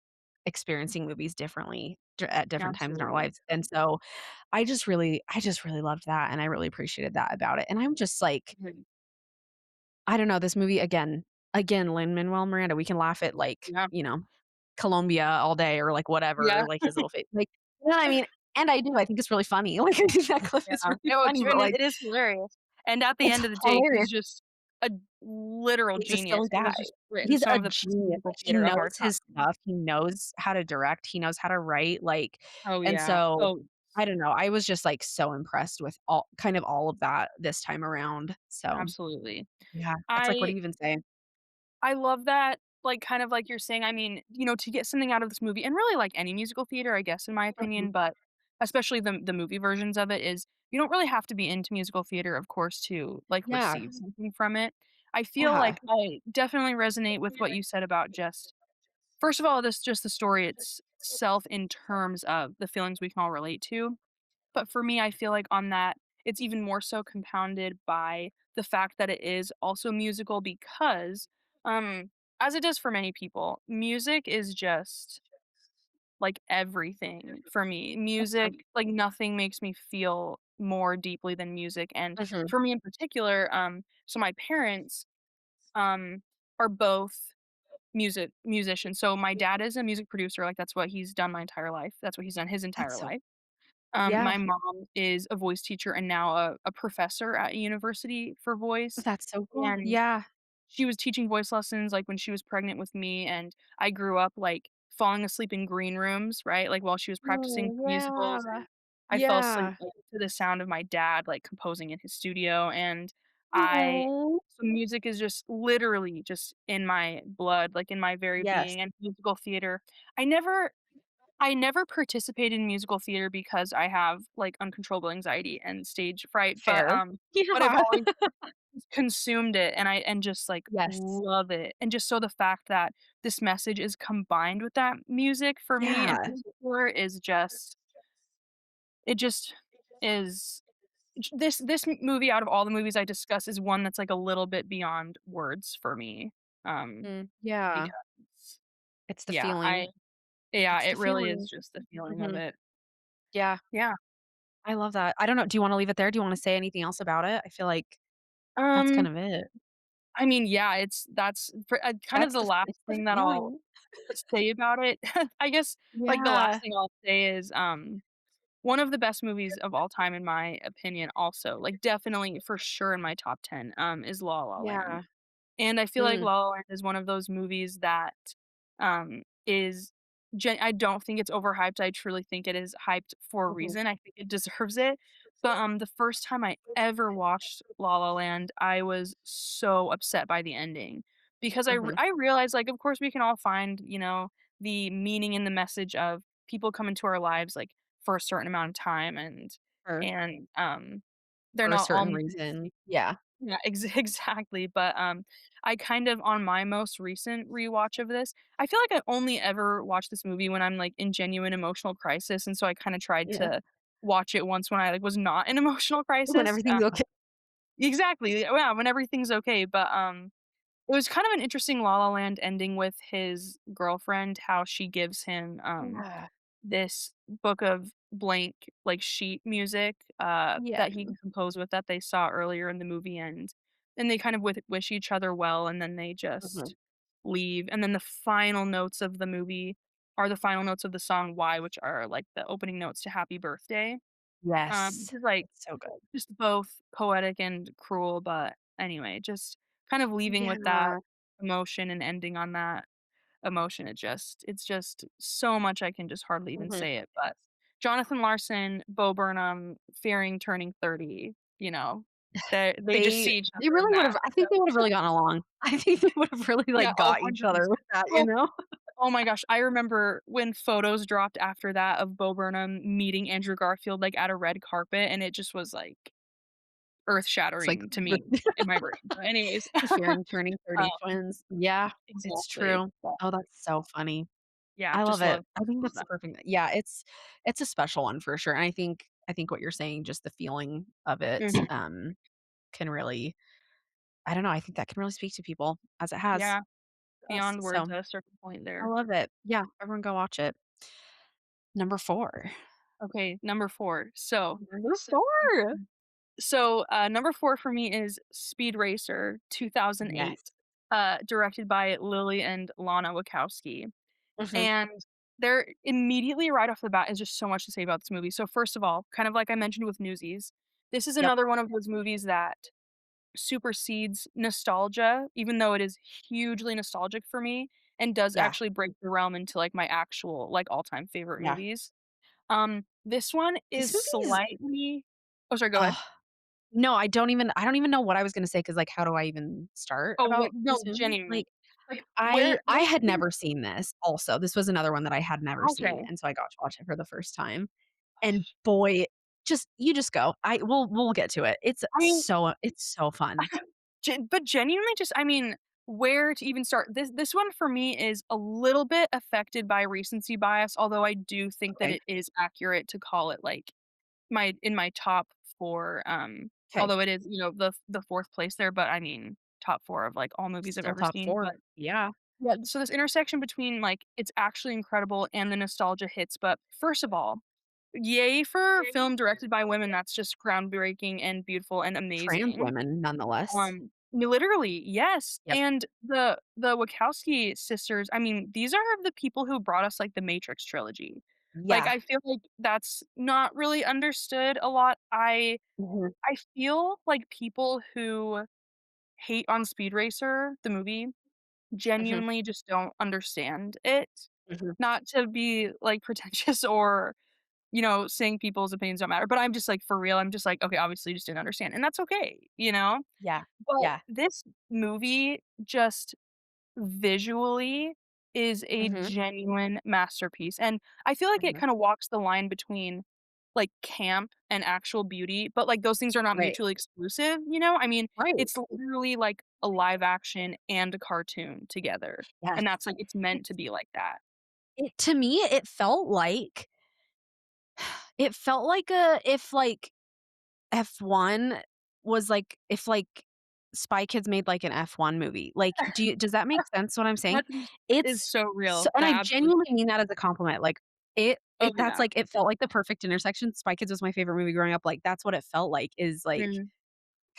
experiencing movies differently at different times in our Absolutely. lives, and so I just really loved that, and I really appreciated that about it, and I'm just like, Mhm. I don't know, this movie again, Lin-Manuel Miranda, we can laugh at, like, Yeah. Colombia all day or, like, Yeah. whatever, like, his little face like, you know what I mean? And I do, I think it's really funny, like, I think that clip Yeah. is really No, funny, but, and like, it is hilarious. And at the it's end of the day, hilarious. he's just a literal He's a genius silly who guy. has just written He's some a of the best genius. musical He theater of our knows his time. stuff, he knows how to direct, he knows how to write, like Oh, and yeah. so, Oh, I don't know, I was just, like, so impressed with all of that this time around, so, absolutely. yeah, it's like, what do I you even say? I love that, like, kind of like you're saying, I mean, to get something out of this movie and really like any musical theater, I guess, in my Mhm. opinion, but especially the movie versions of it is you don't really have to be into musical theater, of course, to, like, Yeah, receive something from it. I feel yeah. like I definitely resonate with what you said about just first of all, this just the story itself in terms of the feelings we can all relate to. But for me, I feel like on that, it's even more so compounded by the fact that it is also musical because, um, as it is for many people, music is just, like, everything for me. Music Mhm, like, nothing makes me feel more deeply than music, and mhm, for me in particular, so my parents, um, are both musicians. So my dad is a music producer, like, that's what he's done my entire life. That's what he's done his entire that's so life. My yeah, mom is a voice teacher and now a professor at a university for voice, that's so cool, and yeah. she was teaching voice lessons, like, when she was pregnant with me, and I grew up, like, falling asleep in green rooms, right, like, while she was practicing Oh, for musicals, yeah. and I fell asleep, Yeah. like, to the sound of my dad, like, composing in his studio, and I Oh. so music is just literally just in my blood, like, in my very Yes, being, and musical theater I never I never participated in musical theater because I have, like, uncontrollable anxiety and stage fright, fair. but I've Yeah. always consumed it and just, like, Yes. love it, and just so the fact that this message is combined with that music for me in Yeah. particular is just it just is this movie out of all the movies I discuss is one that's, like, a little bit beyond words for me, Yeah. because It's the yeah, feeling. It's it the really is feeling. just the feeling of Mhm. it. Yeah, Yeah. I love that. I don't know, do you wanna leave it there? Do you wanna say anything else about it? I feel like that's kind Um, of it. I mean, yeah, that's for kind of That's the the last it's the thing that I'll feeling. say about it. I guess, like, the last Yeah. thing I'll say is, one of the best movies of all time in my opinion also, like, definitely for sure in my top 10, is La La Land. Yeah. And I feel like Mm. La La Land is one of those movies that, is I don't think it's overhyped, I truly think it is hyped for a Mhm. reason, I think it deserves it. But, the first time I ever watched La La Land, I was so upset by the ending because Mhm. I realized, like, of course, we can all find, the meaning and the message of people come into our lives, like, for a certain amount of time For and they're for a not all certain meant reason. Yeah. yeah, exactly, but, I kind of on my most recent rewatch of this, I feel like I only ever watch this movie when I'm, like, in genuine emotional crisis, and so I kinda tried Yeah. to watch it once when I, like, was not in emotional When crisis, everything's okay. exactly, yeah, when everything's okay, but, it was kind of an interesting La La Land ending with his girlfriend, how she gives him, Yeah. this book of blank, like, sheet music, Yeah. that he can compose with that they saw earlier in the movie, and they kind of wish each other well, and then they Mhm. just leave, and then the final notes of the movie are the final notes of the song "Why," which are, like, the opening notes to Happy Birthday, which Yes. is, like, It's so good. just both poetic and cruel, but anyway, just kind of leaving with that Yeah. emotion and ending on that emotion. It's just so much I can just hardly even Mhm. say it, but Jonathan Larson, Bo Burnham, fearing turning 30, They just They see each they other in really would've that, I so think they would've really gotten along. I think they would've really, yeah, like, oh, got each other 100%. with that, you Well, know? oh my gosh, I remember when photos dropped after that of Bo Burnham meeting Andrew Garfield, like, at a red carpet, and it just was, like, It's like earth-shattering to the me in my brain, but anyways, the fearing turning um, 30 twins. Yeah, it's exactly, true. but Oh, that's so funny. yeah, I love just it. I think love that's the that. perfect yeah, it's a special one for sure, and I think what you're saying, just the feeling of it, Mhm. can really I don't know, I think that can really speak to people as it has Yeah, us, beyond so words at a certain point I there. love it. Yeah, everyone go watch it. Number 4. Okay, number 4. Number 4! Number 4 for me is Speed Racer Yes. 2008, directed by Lily and Lana Wachowski, Mhm. and there immediately right off the bat is just so much to say about this movie. So first of all, kind of like I mentioned with Newsies, this is Yep. another one of those movies that supersedes nostalgia, even though it is hugely nostalgic for me and does Yeah. actually break the realm into, like, my actual, like, all-time favorite Yeah. movies. This one This is movie is slightly Oh, sorry, go ahead. ugh. No, I don't even know what I was gonna say because, like, how do I even start Oh, like, about no, this movie? genuinely. Like, Like, I where had do you never seen this also. This was another one that I had never seen, okay. and so I got to watch it for the first time, and boy, just you just go. We'll get to it. I mean, It's so fun. but genuinely just I mean, where to even start? This one for me is a little bit affected by recency bias, although I do think that Okay. it is accurate to call it, like, my top 4, Okay. although it is, the 4th place there, but I mean, top 4 of, like, all movies I've Still ever top seen, 4. but Yeah. yeah, so this intersection between, like, it's actually incredible and the nostalgia hits, but first of all, yay for film directed by women, that's just groundbreaking and beautiful and Trans amazing. women, nonetheless. Literally, yes, Yep. and the Wachowski sisters, I mean, these are the people who brought us, like, the Matrix trilogy. Like, Yeah. I feel like that's not really understood a lot. Mhm. I feel like people who hate on Speed Racer, the movie, Mhm. genuinely just don't understand it. Mhm. Not to be, like, pretentious or, saying people's opinions don't matter, but I'm just like, for real, I'm just like, "Okay, obviously you just didn't understand," and that's okay, you know? Yeah. But Yeah. this movie just visually is a Mhm. genuine masterpiece, and I feel like it Mhm. kinda walks the line between, like, camp and actual beauty, but, like, those things are not Right. mutually exclusive, you know? I mean, Right. it's literally like a live action and a cartoon together, Yes. and that's, like it's meant to It's be like that. to me, it felt like a if, like, F1 was, like if, like, Spy Kids made, like, an F1 movie. Like, does that make sense what I'm saying? That is It's so so real. and I That absolutely genuinely mean that as a compliment. Like, Oh, that's, yeah. like it felt like the perfect intersection. Spy Kids was my favorite movie growing up. Like, that's what it felt like is, like, Mhm.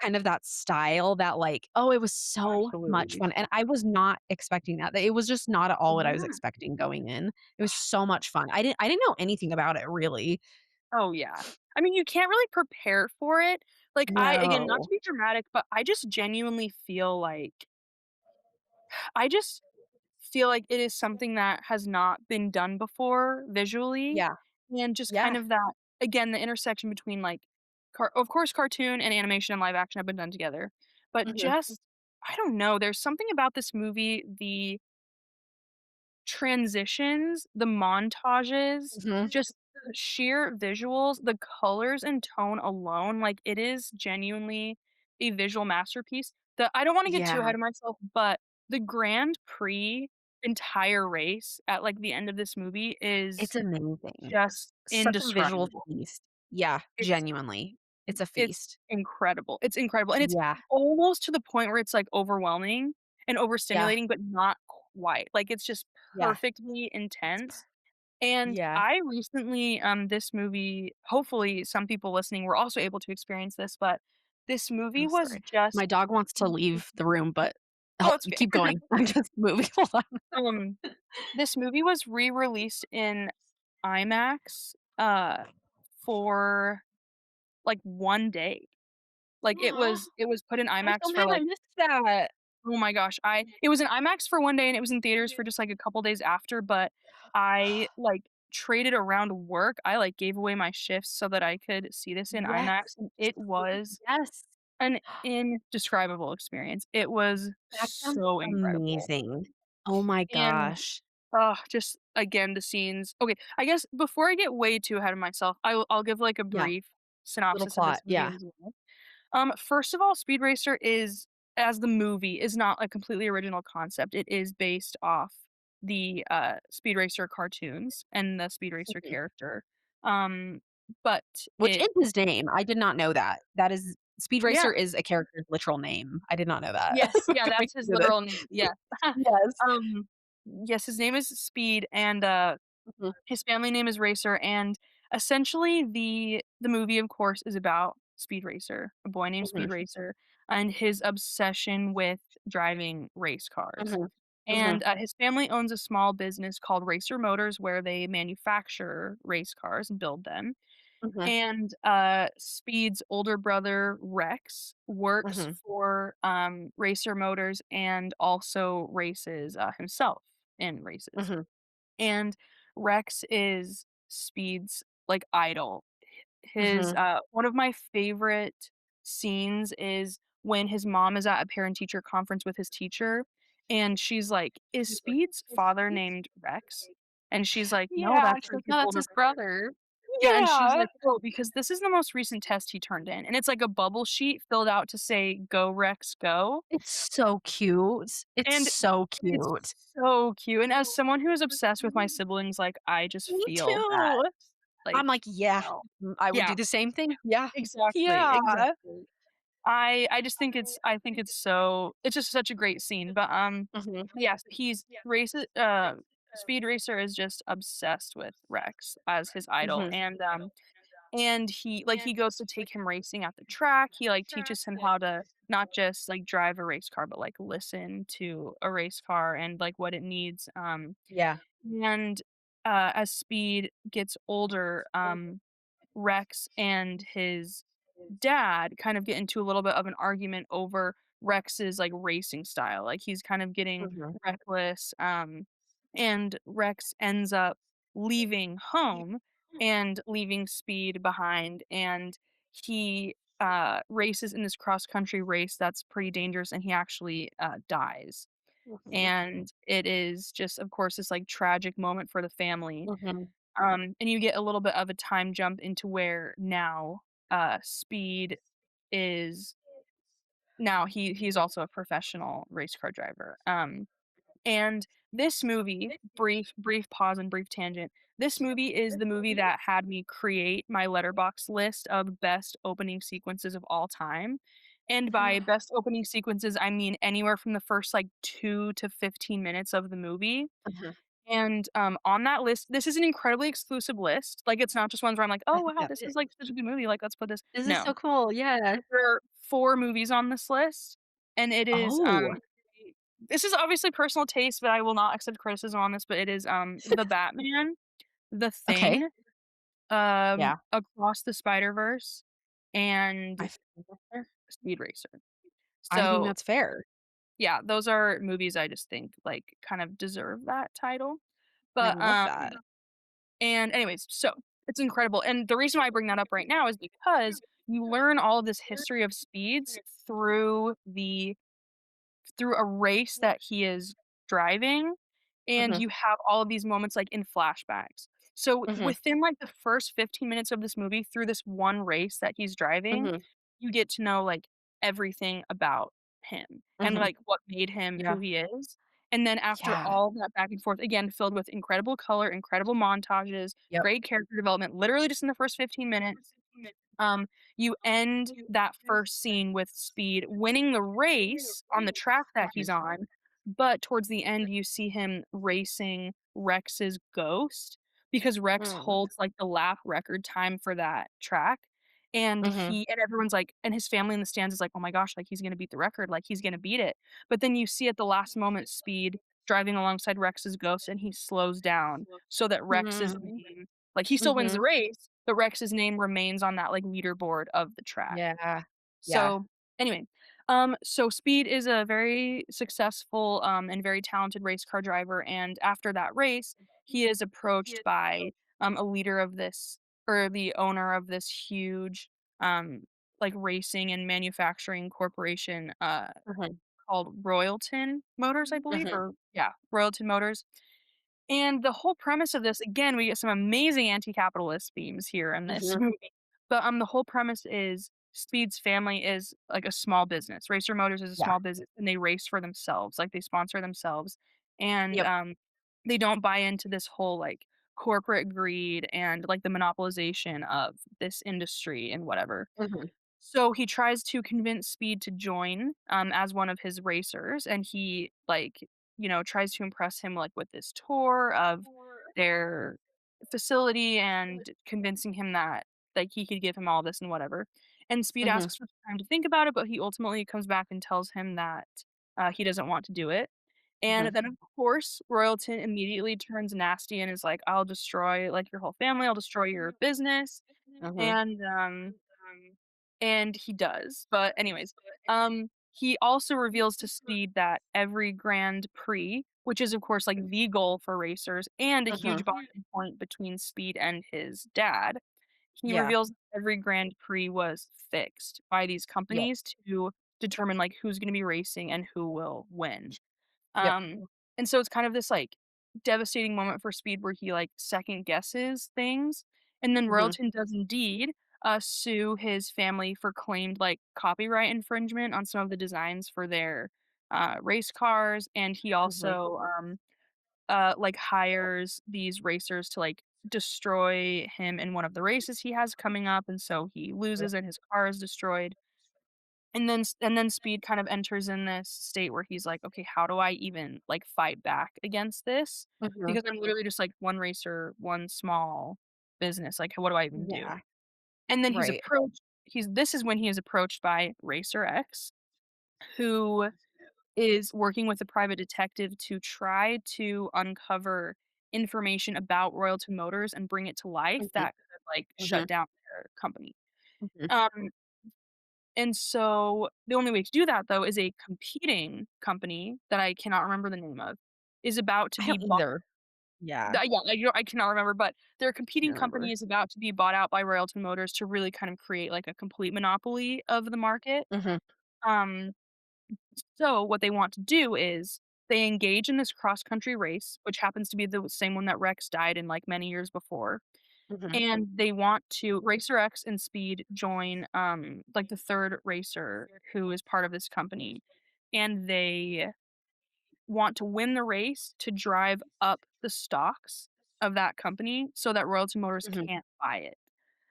kind of that style that, like oh, it was so much Absolutely. fun, and I was not expecting that. It was just not at all what I was Yeah. expecting going in. It was so much fun. I didn't know anything about it really. Oh, yeah. I mean, you can't really prepare for it. Like, again, not to No. be dramatic, but I just genuinely feel like I just feel like it is something that has not been done before visually, Yeah. and just kind Yeah. of that again, the intersection between, like, of course, cartoon and animation and live action have been done together, but Mhm. just I don't know, there's something about this movie, the transitions, the montages, Mhm. just the sheer visuals, the colors and tone alone, like, it is genuinely a visual masterpiece. I don't wanna get too Yeah. ahead of myself, but the Grand Prix entire race at, like, the end of this movie is It's amazing. just Such a visual indescribable. feast. Yeah, It's genuinely. It's a it's feast. incredible. It's incredible, and it's Yeah. almost to the point where it's, like, overwhelming and Yeah. overstimulating, but not quite. Like, it's just Yeah. perfectly It's intense. And yeah. I recently, this movie hopefully some people listening were also able to experience this, but this movie Oh, was sorry. My just dog wants to leave the room, but oh, it's okay. keep going. I'm just moving. Hold on. Um, this movie was re-released in IMAX, for, like, 1 day. Like, it was put in I'm so IMAX for, mad I like missed that. oh my gosh, I it was in IMAX for 1 day, and it was in theaters for just, like, a couple days after, but I, like, traded around work. I, like, gave away my shifts so that I could see this in Yes. IMAX, and it was Yes. an indescribable experience. It was That sounds so incredible. amazing. Oh my And, gosh. just again, the scenes okay, I guess before I get way too ahead of myself, I'll give, like, a Yeah, brief little synopsis of this plot, movie yeah. as well. First of all, Speed Racer is as the movie, is not a completely original concept. It is based off the, Speed Racer cartoons and the Speed Racer Mhm. character. Um, but Which is his name, I did not know that. That is Speed yeah. Racer is a character's literal name. I did not know that. Yes, yeah, Going that's his into this. literal name, yes. Yes. Um, yes, his name is Speed, and, Mhm, his family name is Racer, and essentially the movie, of course, is about Speed Racer, a boy named mhm, Speed Racer, and his obsession with driving race cars. mhm, mhm, And, his family owns a small business called Racer Motors where they manufacture race cars and build them. mhm, And, Speed's older brother, Rex, works mhm, for, Racer Motors and also races, himself in races. mhm, And Rex is Speed's, like, idol. His, mhm. one of my favorite scenes is when his mom is at a parent-teacher conference with his teacher, and she's like, "Is Speed's father named Rex?" And she's like, "No, Yeah, that's, she's like, like, his "No, that's older his brother." brother." Yeah, and she's Yeah. like, "Oh, because this is the most recent test he turned in," and it's like a bubble sheet filled out to say, "Go Rex, go," It's so cute. It's and so it's cute. so cute, and as someone who is obsessed with my siblings, like, I just Me feel that, too. I'm like, like, "Yeah, you know I would yeah, do the same thing." Yeah. exactly, Yeah. exactly. I just think it's so it's just such a great scene, but, Mhm, yes, he's races Speed Racer is just obsessed with Rex as his idol, mhm, and he goes to take him racing at the track, he, like, teaches him how to not just, like, drive a race car, but, like, listen to a race car and, like, what it needs, yeah. and, as Speed gets older, Rex and his dad kind of get into a little bit of an argument over Rex's, like, racing style, like, he's kind of getting Mhm, reckless, and Rex ends up leaving home and leaving Speed behind, and he, races in this cross country race that's pretty dangerous, and he actually, dies, mhm, and it is just, of course, this, like, tragic moment for the family, mhm, and you get a little bit of a time jump into where now, Speed is now he's also a professional race car driver. And this movie, brief pause and brief tangent. This movie is the movie that had me create my letterbox list of best opening sequences of all time. And by best opening sequences, I mean anywhere from the first like 2 to 15 minutes of the movie. mhm. And, on that list this is an incredibly exclusive list, like, it's not just ones where I'm like, I "Oh, think wow, that this is, like, such a good movie, like, let's put this." this is No. so cool, yeah. There are 4 movies on this list, and it is, Oh, this is obviously personal taste, but I will not accept criticism on this, but it is, The Batman, The okay. Thing, Yeah. Across the Spider-Verse, I and think that's fair. Speed Racer. I think So, that's fair. yeah, those are movies I just think, like, kind of deserve that title, I but, love that. and anyways, so it's incredible, and the reason why I bring that up right now is because you learn all of this history of Speeds through a race that he is driving, and Mhm, you have all of these moments, like, in flashbacks. So, mhm, within, like, the first 15 minutes of this movie, through this one race that he's driving, mhm, you get to know, like, everything about him and, mhm. like, what made him who Yeah. he is, and then after Yeah. all that back and forth, again, filled with incredible color, incredible montages, Yep. great character development, literally just in the first 15 minutes, um, you end that first scene with Speed winning the race on the track that he's on, but towards the end, you see him racing Rex's Ghost because Rex Mm, holds, like, the lap record time for that track, mhm, and everyone's like and his family in the stands is like, "Oh my gosh, like, he's gonna beat the record, like, he's gonna beat it." But then you see at the last moment Speed driving alongside Rex's Ghost, and he slows down so that Rex's mm, name like, he still wins the mhm. race, but Rex's name remains on that, like, leaderboard of the track. Yeah. Yeah. So, anyway, so Speed is a very successful, and very talented race car driver, and after that race, he is approached by, a leader of this or the owner of this huge, um, like, racing and manufacturing corporation, Mhm. called Royalton Motors, I believe, Mhm. or yeah, Royalton Motors. And the whole premise of this, again, we get some amazing anti-capitalist themes here in this Mhm. movie. But the whole premise is Speed's family is like a small business. Racer Motors is a Yeah. small business, and they race for themselves. Like they sponsor themselves, and Yep. they don't buy into this whole like corporate greed and like the monopolization of this industry and whatever. Mhm. So he tries to convince Speed to join, as one of his racers, and he, like, tries to impress him, like, with this tour of their facility and convincing him that, like, he could give him all this and whatever. And Speed Mhm. asks for time to think about it, but he ultimately comes back and tells him that, he doesn't want to do it. And Mhm. then, of course, Royalton immediately turns nasty and is like, "I'll destroy, like, your whole family, I'll destroy your business." Mhm. And, he does, but anyways, he also reveals to Speed that every Grand Prix, which is, of course, like, the goal for racers and a Mhm. huge bonding point between Speed and his dad, he Yeah. reveals that every Grand Prix was fixed by these Yep. companies to determine, like, who's gonna be racing and who will win. Yep. And so it's kind of this, like, devastating moment for Speed where he, like, second guesses things, and then Mhm. Royalton does indeed, sue his family for claimed, like, copyright infringement on some of the designs for their, race cars, and he Mhm. also, like, hires these racers to, like, destroy him in one of the races he has coming up, and so he loses and his car is destroyed. And then Speed kind of enters in this state where he's like, "Okay, how do I even, like, fight back against this? Mhm. Because I'm literally just, like, one racer, one small business, like, what do I even do?" Yeah. And then Right. he's this is when he is approached by Racer X, who is working with a private detective to try to uncover information about Royalton Motors and bring it to life Mhm. that could, like, shut Mhm. down their company. Mhm. Um And so the only way to do that though is a competing company that I cannot remember the name of is about to I be don't bought. either. Yeah. Yeah, I cannot remember, but their competing Can't company remember. is about to be bought out by Royalton Motors to really kind of create like a complete monopoly of the market. Mhm. Um, so what they want to do is they engage in this cross country race, which happens to be the same one that Rex died in like many years before. Mhm. And they want to Racer X and Speed join, like, the 3rd racer who is part of this company, and they want to win the race to drive up the stocks of that company so that Royalty Motors Mhm. can't buy it,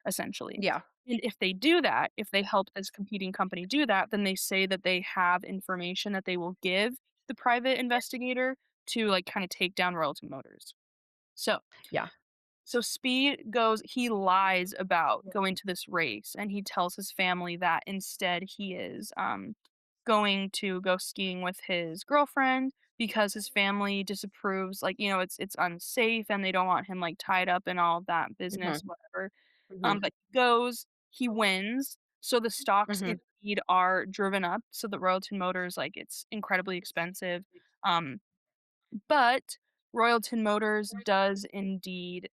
essentially. Yeah. And if they do that, if they help this competing company do that, then they say that they have information that they will give the private investigator to, like, kinda take down Royalty Motors. So Yeah. so Speed goes he lies about going to this race, and he tells his family that instead he is, going to go skiing with his girlfriend because his family disapproves, like, it's unsafe and they don't want him, like, tied up in all of that business, Mhm. whatever. Mhm. But he goes, he wins, so the stocks Mhm. indeed are driven up, so the Royalton Motors, like, it's incredibly expensive, um, but Royalton Motors does indeed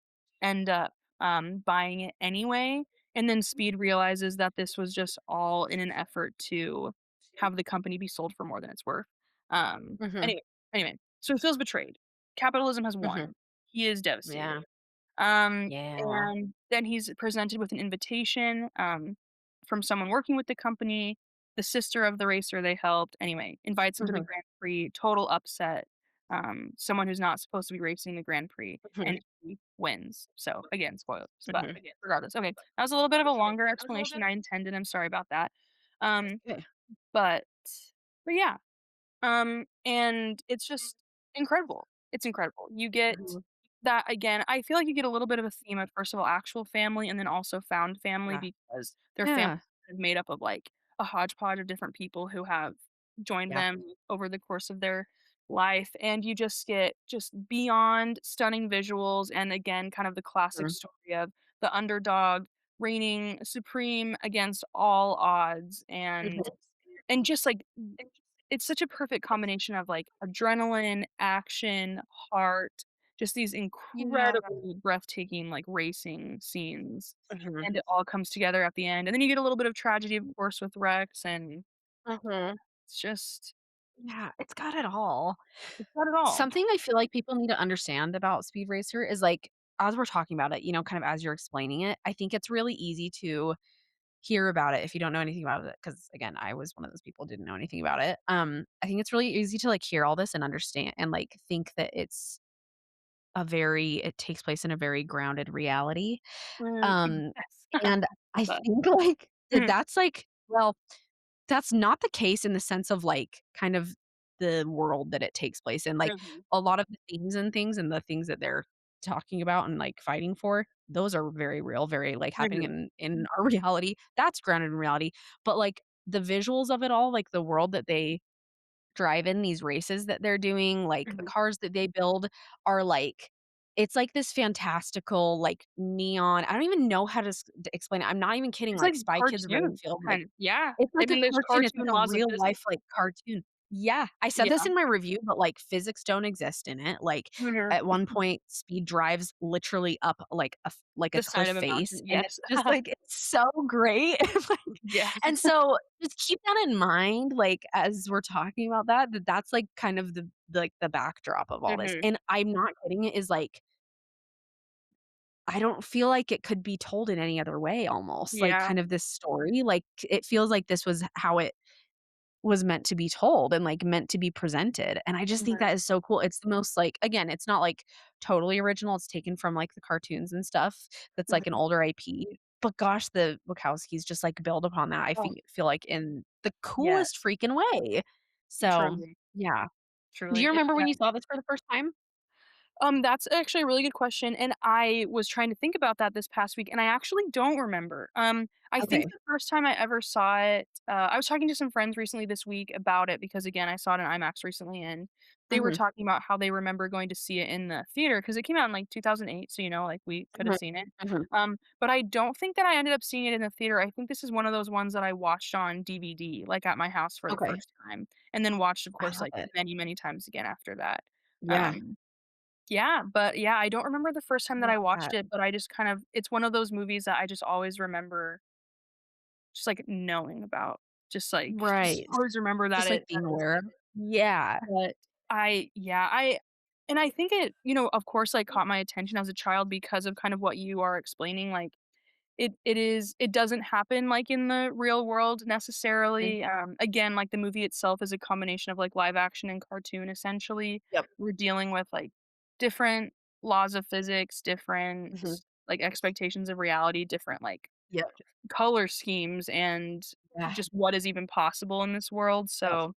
end up, buying it anyway, and then Speed realizes that this was just all in an effort to have the company be sold for more than it's worth. Mhm. Anyway, so he feels betrayed. Capitalism has Mhm. won. He is devastated. Yeah. Um, Yeah. and then he's presented with an invitation, from someone working with the company, the sister of the racer they helped, anyway, invites him to the Mhm. Grand Prix, total upset, someone who's not supposed to be racing the Grand Prix, Mhm. and he wins. So, again, spoilers, but Mhm. regardless. Okay, that was a little bit of a longer explanation than I intended, I'm sorry about that. Um, Okay. but but yeah. And it's just incredible. It's incredible. You get Mhm. that again, I feel like you get a little bit of a theme of, first of all, actual family and then also found family Yeah. because their family Yeah. is made up of, like, a hodgepodge of different people who have joined Yeah. them over the course of their life, and you just get just beyond stunning visuals and, again, kind of the classic Mhm. story of the underdog reigning supreme against all odds, Mhm. and just, like, it's such a perfect combination of, like, adrenaline, action, heart, just these Yeah. incredibly breathtaking, like, racing scenes, Mhm. and it all comes together at the end, and then you get a little bit of tragedy, of course, with Rex, and Mhm. it's just Yeah, it's got it all. it's got it all. Something I feel like people need to understand about Speed Racer is, like, as we're talking about it, kind of as you're explaining it, I think it's really easy to hear about it if you don't know anything about it. Because again, I was one of those people who didn't know anything about it. I think it's really easy to, like, hear all this and understand and, like, think that it takes place in a very grounded reality. Um, Yes. and I But think, like, mhm, that's, like well, that's not the case in the sense of, like, kind of the world that it takes place in, like, mhm, a lot of the themes and things and the things that they're talking about and, like, fighting for, those are very real, very, like, happening mhm, in our reality. That's grounded in reality, but, like, the visuals of it all, like, the world that they drive in, these races that they're doing, like, the mhm. cars that they build are, like it's like this fantastical, like, neon I don't even know how to explain it, I'm not even kidding, It's like, like Spy Kids cartoon, Renfield, like, kind of yeah, it's like and a then there's cartoon, it's like cartoon a laws of real life, physics. like, cartoon. Yeah, I said this Yeah. in my review, but, like, physics don't exist in it, like, Mhm. at one point, Speed drives literally up, like, a The side cliff of a face, mountain, and it's yes. just, like, it's so great, like Yeah. and so, just keep that in mind, like, as we're talking about that's, like, kind of the backdrop of all this, Mhm. and I'm not kidding, it is, like I don't feel like it could be told in any other way almost, like, Yeah. kind of this story, like, it feels like this was how it was meant to be told and, like, meant to be presented, and I just think Mhm. that is so cool. It's the most, like again, it's not, like, totally original, it's taken from, like, the cartoons and stuff that's, like, an Mhm. older IP, but gosh, the Wachowskis just, like, build upon that, I Oh, feel like in the yes, coolest freaking way. So, truly, yeah. Do truly, you it remember yeah. when you saw this for the first time? That's actually a really good question, and I was trying to think about that this past week, and I actually don't remember. I think Okay. the first time I ever saw it, I was talking to some friends recently this week about it because, again, I saw it in IMAX recently, and they were Mhm, talking about how they remember going to see it in the theater because it came out in like 2008, so like we could have mhm, seen it. mhm. But I don't think that I ended up seeing it in the theater. I think this is one of those ones that I watched on DVD, like at my house for the Okay. first time, and then watched, of I course, love like it. many, many times again after that. Yeah. Um, yeah, but yeah, I don't remember the first I time that love I watched that. it, but I just kind of it's one of those movies that I just always remember just, like, knowing about. Just, like just Right. always remember that Just, like, that being is aware of Yeah. but I think it, of course, like, caught my attention as a child because of kind of what you are explaining, like, it doesn't happen, like, in the real world Mhm. necessarily, again, like, the movie itself is a combination of, like, live action and cartoon, essentially. Yep. We're dealing with, like, different laws of physics, different, Mhm. like, expectations of reality, different, like, Yep. color schemes, and Yeah. just what is even possible in this world, Yep. so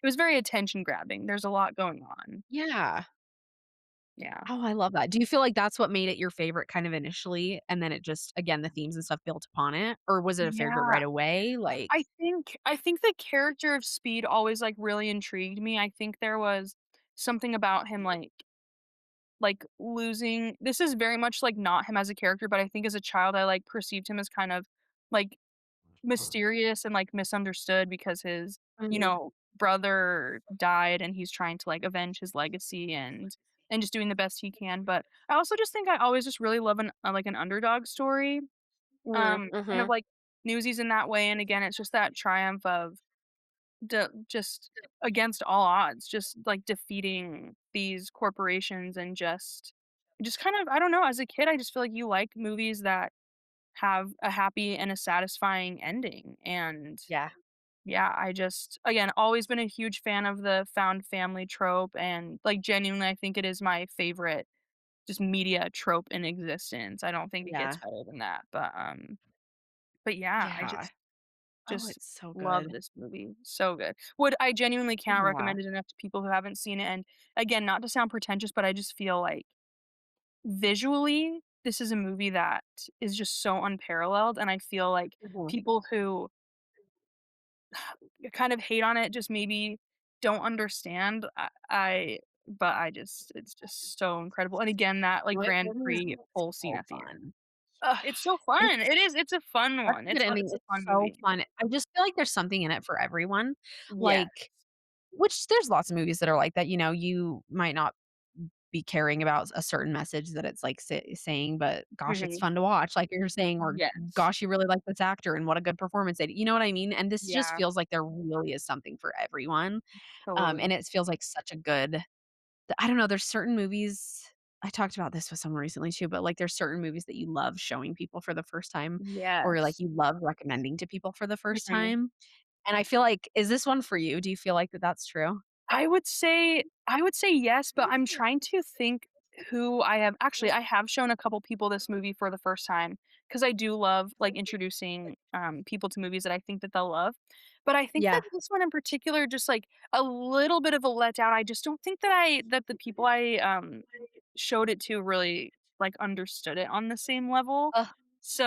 it was very attention grabbing, there's a lot going on. Yeah. Yeah. Oh, I love that. Do you feel like that's what made it your favorite kind of initially, and then it just again, the themes and stuff built upon it? Or was it a favorite Yeah. right away? Like I think the character of Speed always, like, really intrigued me. I think there was something about him, like, losing this is very much, like, not him as a character, but I think as a child, I, like, perceived him as kind of, like, mysterious and, like, misunderstood because his, Mhm. brother died, and he's trying to, like, avenge his legacy and just doing the best he can, but I also just think I always just really love like, an underdog story, Mm, kind of mhm. like Newsies in that way, and again, it's just that triumph of just against all odds, just, like, defeating these corporations and just kind of I don't know, as a kid, I just feel like you like movies that have a happy and a satisfying ending, and Yeah. yeah, I just again, always been a huge fan of the found family trope, and, like, genuinely, I think it is my favorite just media trope in existence. I don't think it gets Yeah. better than that, but yeah, I Yeah. Oh, just it's so love good. this movie. So good. Would I genuinely cannot Yeah. recommend it enough to people who haven't seen it, and again, not to sound pretentious, but I just feel like visually, this is a movie that is just so unparalleled, and I feel like Mhm. people who kind of hate on it just maybe don't understand. But I just it's just so incredible, and again, that, like, No, it Grand really is Prix whole scene so at the end. fun. Ugh, it's so fun. It's It is, it's a fun such one. a good ending, It's a it's fun so movie. fun. I just feel like there's something in it for everyone, Yes. like which there's lots of movies that are like that, you might not be caring about a certain message that it's, like, saying, but gosh, it's Mhm. fun to watch, like you're saying, or Yes. gosh, you really like this actor and what a good performance they did, you know what I mean? And this just Yeah, feels like there really is something for everyone, totally. and it feels like such a good I don't know, there's certain movies I talked about this with someone recently too, but, like, there's certain movies that you love showing people for the first time, or, like, Yes. you love recommending to people for the first Mhm. time, and I feel like is this one for you? Do you feel like that that's true? I would say yes, but I'm trying to think who I have actually, I have shown a couple people this movie for the first time because I do love, like, introducing, people to movies that I think that they'll love. But I think that Yeah. this one in particular, just, like, a little bit of a letdown. I just don't think that the people I, showed it to really, like, understood it on the same level. Ugh,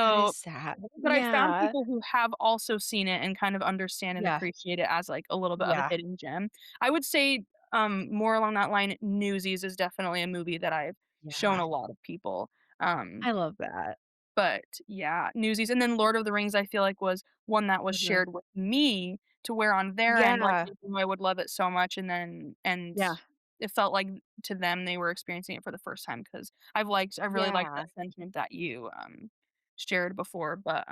that is So sad. but I found Yeah. people who have also seen it and kind of understand and Yeah. appreciate it as, like, a little bit of a Yeah. hidden gem. I would say, more along that line, Newsies is definitely a movie that I've shown Yeah. a lot of people. Um, I love that. but yeah, Newsies, and then Lord of the Rings, I feel like was one that was Mhm. shared with me to where on their end, like, Yeah. they knew I would love it so much, and Yeah. it felt like to them they were experiencing it for the first time because I really liked Yeah. that sentiment that you, shared before, but,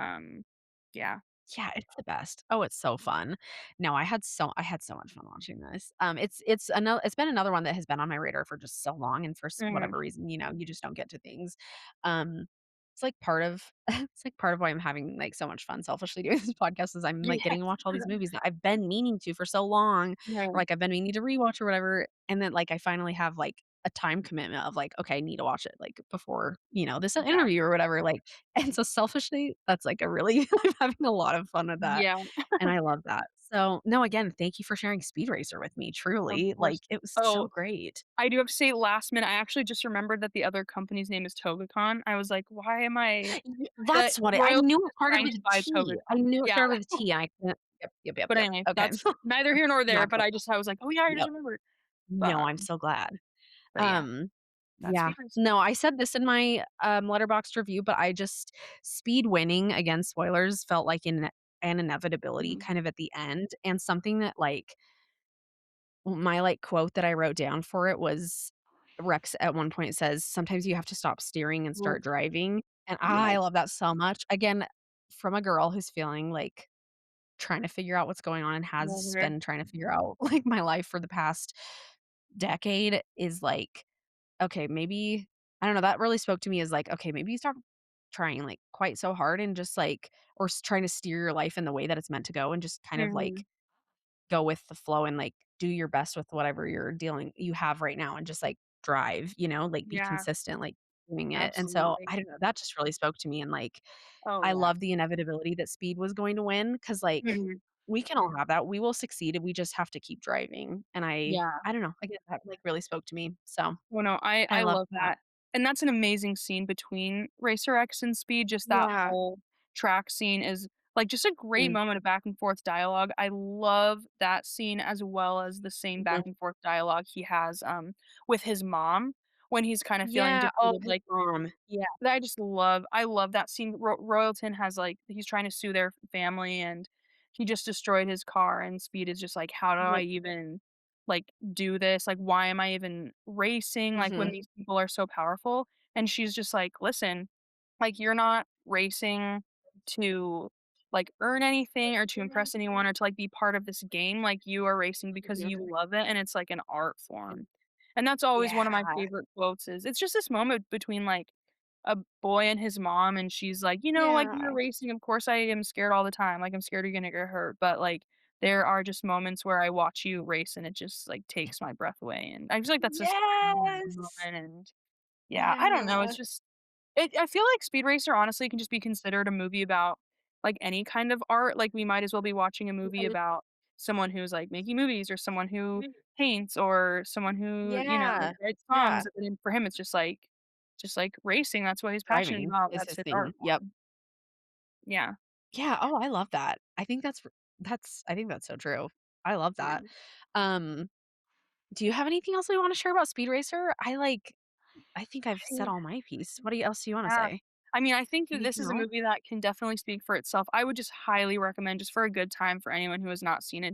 yeah. Yeah, it's the best. Oh, it's so fun. No, I had so much fun watching this. It's been another one that has been on my radar for just so long, and for Mhm. whatever reason, you just don't get to things. Um, it's like part of it's like part of why I'm having like so much fun selfishly doing this podcast is I'm like getting to Yes. watch all these movies that I've been meaning to for so long, or Right. like I've been meaning to rewatch or whatever, and then like I finally have like a time commitment of like, okay, I need to watch it like before, this Yeah. interview or whatever. Like, and so selfishly, that's like a really I'm having a lot of fun with that, Yeah, and I love that. So, no, again, thank you for sharing Speed Racer with me, of truly, like, course. it was so Oh, great. I do have to say last minute, I actually just remembered that the other company's name is Togacon. I was like, "Why am I" the That's what I royalty knew it is started trying with to a buy T. I Togacon. knew it Yeah, started with a T, and I couldn't but yep, anyway, okay. that's neither here nor there, Not but good. I was like, "Oh, yeah, I just Yep. remembered." But, No, I'm so glad. yeah, Um, that's yeah. Speed Racer. No, I said this in my, Letterboxd review, but I just Speed winning, again, spoilers, felt like an inevitability Mhm. kind of at the end, and something that, like, my, like, quote that I wrote down for it was Rex at one point says, "Sometimes you have to stop steering and Ooh, start driving," and yeah. I love that so much. Again, from a girl who's feeling like trying to figure out what's going on and has Mhm. been trying to figure out, like, my life for the past decade is like, okay, maybe I don't know, that really spoke to me as like, okay, maybe you stop trying, like, quite so hard and just, like or trying to steer your life in the way that it's meant to go and just kind of, Mhm. like, go with the flow and, like, do your best with whatever you have right now and just, like, drive, like, be Yeah, consistent, like, doing it, and so, absolutely. I don't know, that just really spoke to me and, like, Oh, I yeah. love the inevitability that speed was going to win because like, Mhm. we can all have that, we will succeed, we just have to keep driving, and Yeah. I don't know, again, that, like, really spoke to me, so, Well, no, I I I love love that. that, and that's an amazing scene between Racer X and Speed, just that Yeah. whole track scene is, like, just a great Mm, moment of back and forth dialogue. I love that scene as well as the same back mhm. and forth dialogue he has, with his mom when he's kinda feeling Yeah, oh, defeated, his like mom. yeah, that I love that scene. Royalton has, like he's trying to sue their family, and he just destroyed his car, and Speed is just like, "How do I Mhm, even, like, do this? Like, why am I even racing, like, when mhm, these people are so powerful?" And she's just like, "Listen, like, you're not racing to, like, earn anything or to impress anyone or to, like, be part of this game, like, you are racing because mhm. you love it, and it's like an art form." And that's always one of my Yeah, favorite quotes is it's just this moment between, like, a boy and his mom, and she's like, "You know, like, yeah. you're racing, of course I am scared all the time, like, I'm scared you're gonna get hurt, but, like, there are just moments where I watch you race and it just, like, takes my breath away," and I feel like that's just moment, Yes! and yeah, I don't know, Yeah. it's just I feel like Speed Racer honestly can just be considered a movie about, like, any kind of art, like, we might as well be watching a movie Mhm, about someone who's, like, making movies or someone who paints or someone who, yeah, writes yeah. songs, and then for him, it's just like racing, that's what he's passionate Driving about, is that's his his art thing, yep. form. Yeah. Yeah, oh, I love that. I think I think that's so true. I love that. Yeah. Um, do you have anything else we wanna share about Speed Racer? I think I've said I all my piece. What do you else do you wanna yeah. say? I mean, I think that this Anything is a else? movie that can definitely speak for itself. I would just highly recommend just for a good time for anyone who has not seen it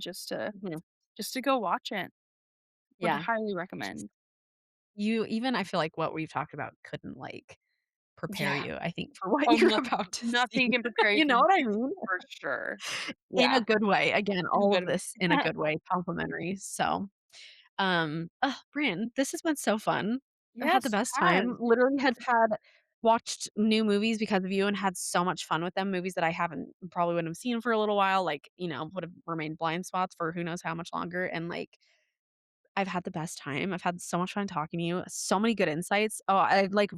Mhm. just to go watch it. Would Yeah. highly recommend. you even I feel like what we've talked about couldn't, like, prepare Yeah. you, I think, for what Oh, you're about to see. nothing can prepare you You for know the what I future mean? for sure. In a Yeah, good way. Again, in a all of good way. this in a good way, complimentary. So, Bryn, this has been so fun. I've had the Yes, it best time. has. Literally have had watched new movies because of you and had so much fun with them, movies that I haven't probably wouldn't have seen for a little while, like, would have remained blind spots for who knows how much longer, and, like, I've had the best time. I've had so much fun talking to you. So many good insights. Oh, I like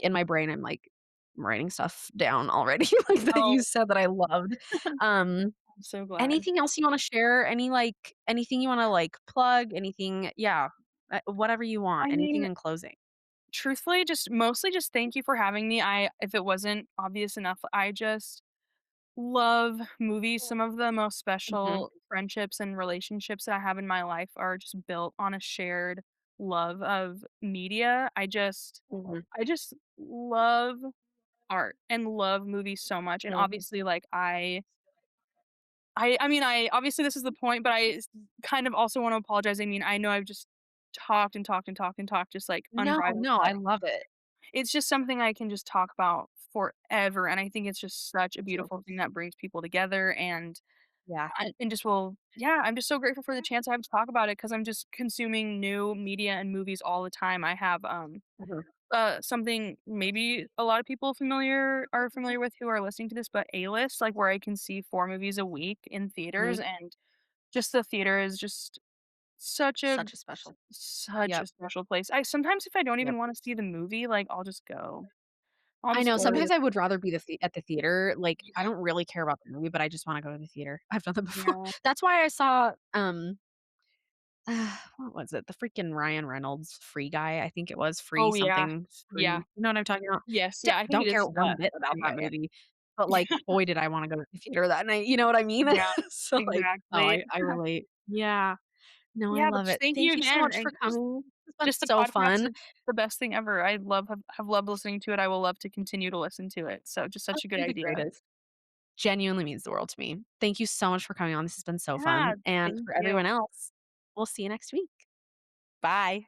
in my brain, I'm like writing stuff down already, like that you Oh, said that I loved. Um, I'm so glad. anything else you wanna share? Anything you wanna, like, plug? Anything yeah, whatever you want. I Anything mean, in closing. truthfully, just mostly just thank you for having me. I if it wasn't obvious enough, I just love movies. Some of the most Mhm, special friendships and relationships that I have in my life are just built on a shared love of media. mhm, I just love art and love movies so much. And mhm, obviously like I mean I obviously this is the point, but kind of also want to apologize. I mean, I know I've just talked and talked and talked and talked just like no, unbridled, no, but I love it. it's just something I can just talk about forever, and I think it's just such a True. beautiful thing that brings people together, Yeah. and just will yeah, I'm just so grateful for the chance I have to talk about it because 'cause I'm just consuming new media and movies all the time. I have, Mhm, something maybe a lot of people are familiar with who are listening to this, but A-List, like, where I can see 4 movies a week in theaters, mhm. and just the theater is just such a Such a special such a Yep, special place. I sometimes if I don't yep. even wanna see the movie, like, I'll just go. I'll I just know, go. sometimes I would rather be at the theater, like, I don't really care about the movie, but I just wanna go to the theater. I've done that before. Yeah. That's why I saw, what was it? The freaking Ryan Reynolds Free Guy, I think it was, Free Oh, yeah. something, Free Yeah. you know what I'm talking about? Yes, D yeah, I think don't it care is, one bit about Free that Guy, yeah. movie, but, like, boy, did I wanna go to the theater that night, you know what I mean? Yeah, So, like, oh, exactly. I relate. Yeah. No, I Yeah, but love just it. thank you Thank you so again, much for and coming. It's been just the so podcast fun. is the best thing ever. I love have loved listening to it. I will love to continue to listen to it. So just Oh, such a good you're the idea. greatest. Genuinely means the world to me. Thank you so much for coming on. This has been so Yeah, fun, and thank for everyone you. else, we'll see you next week. Bye.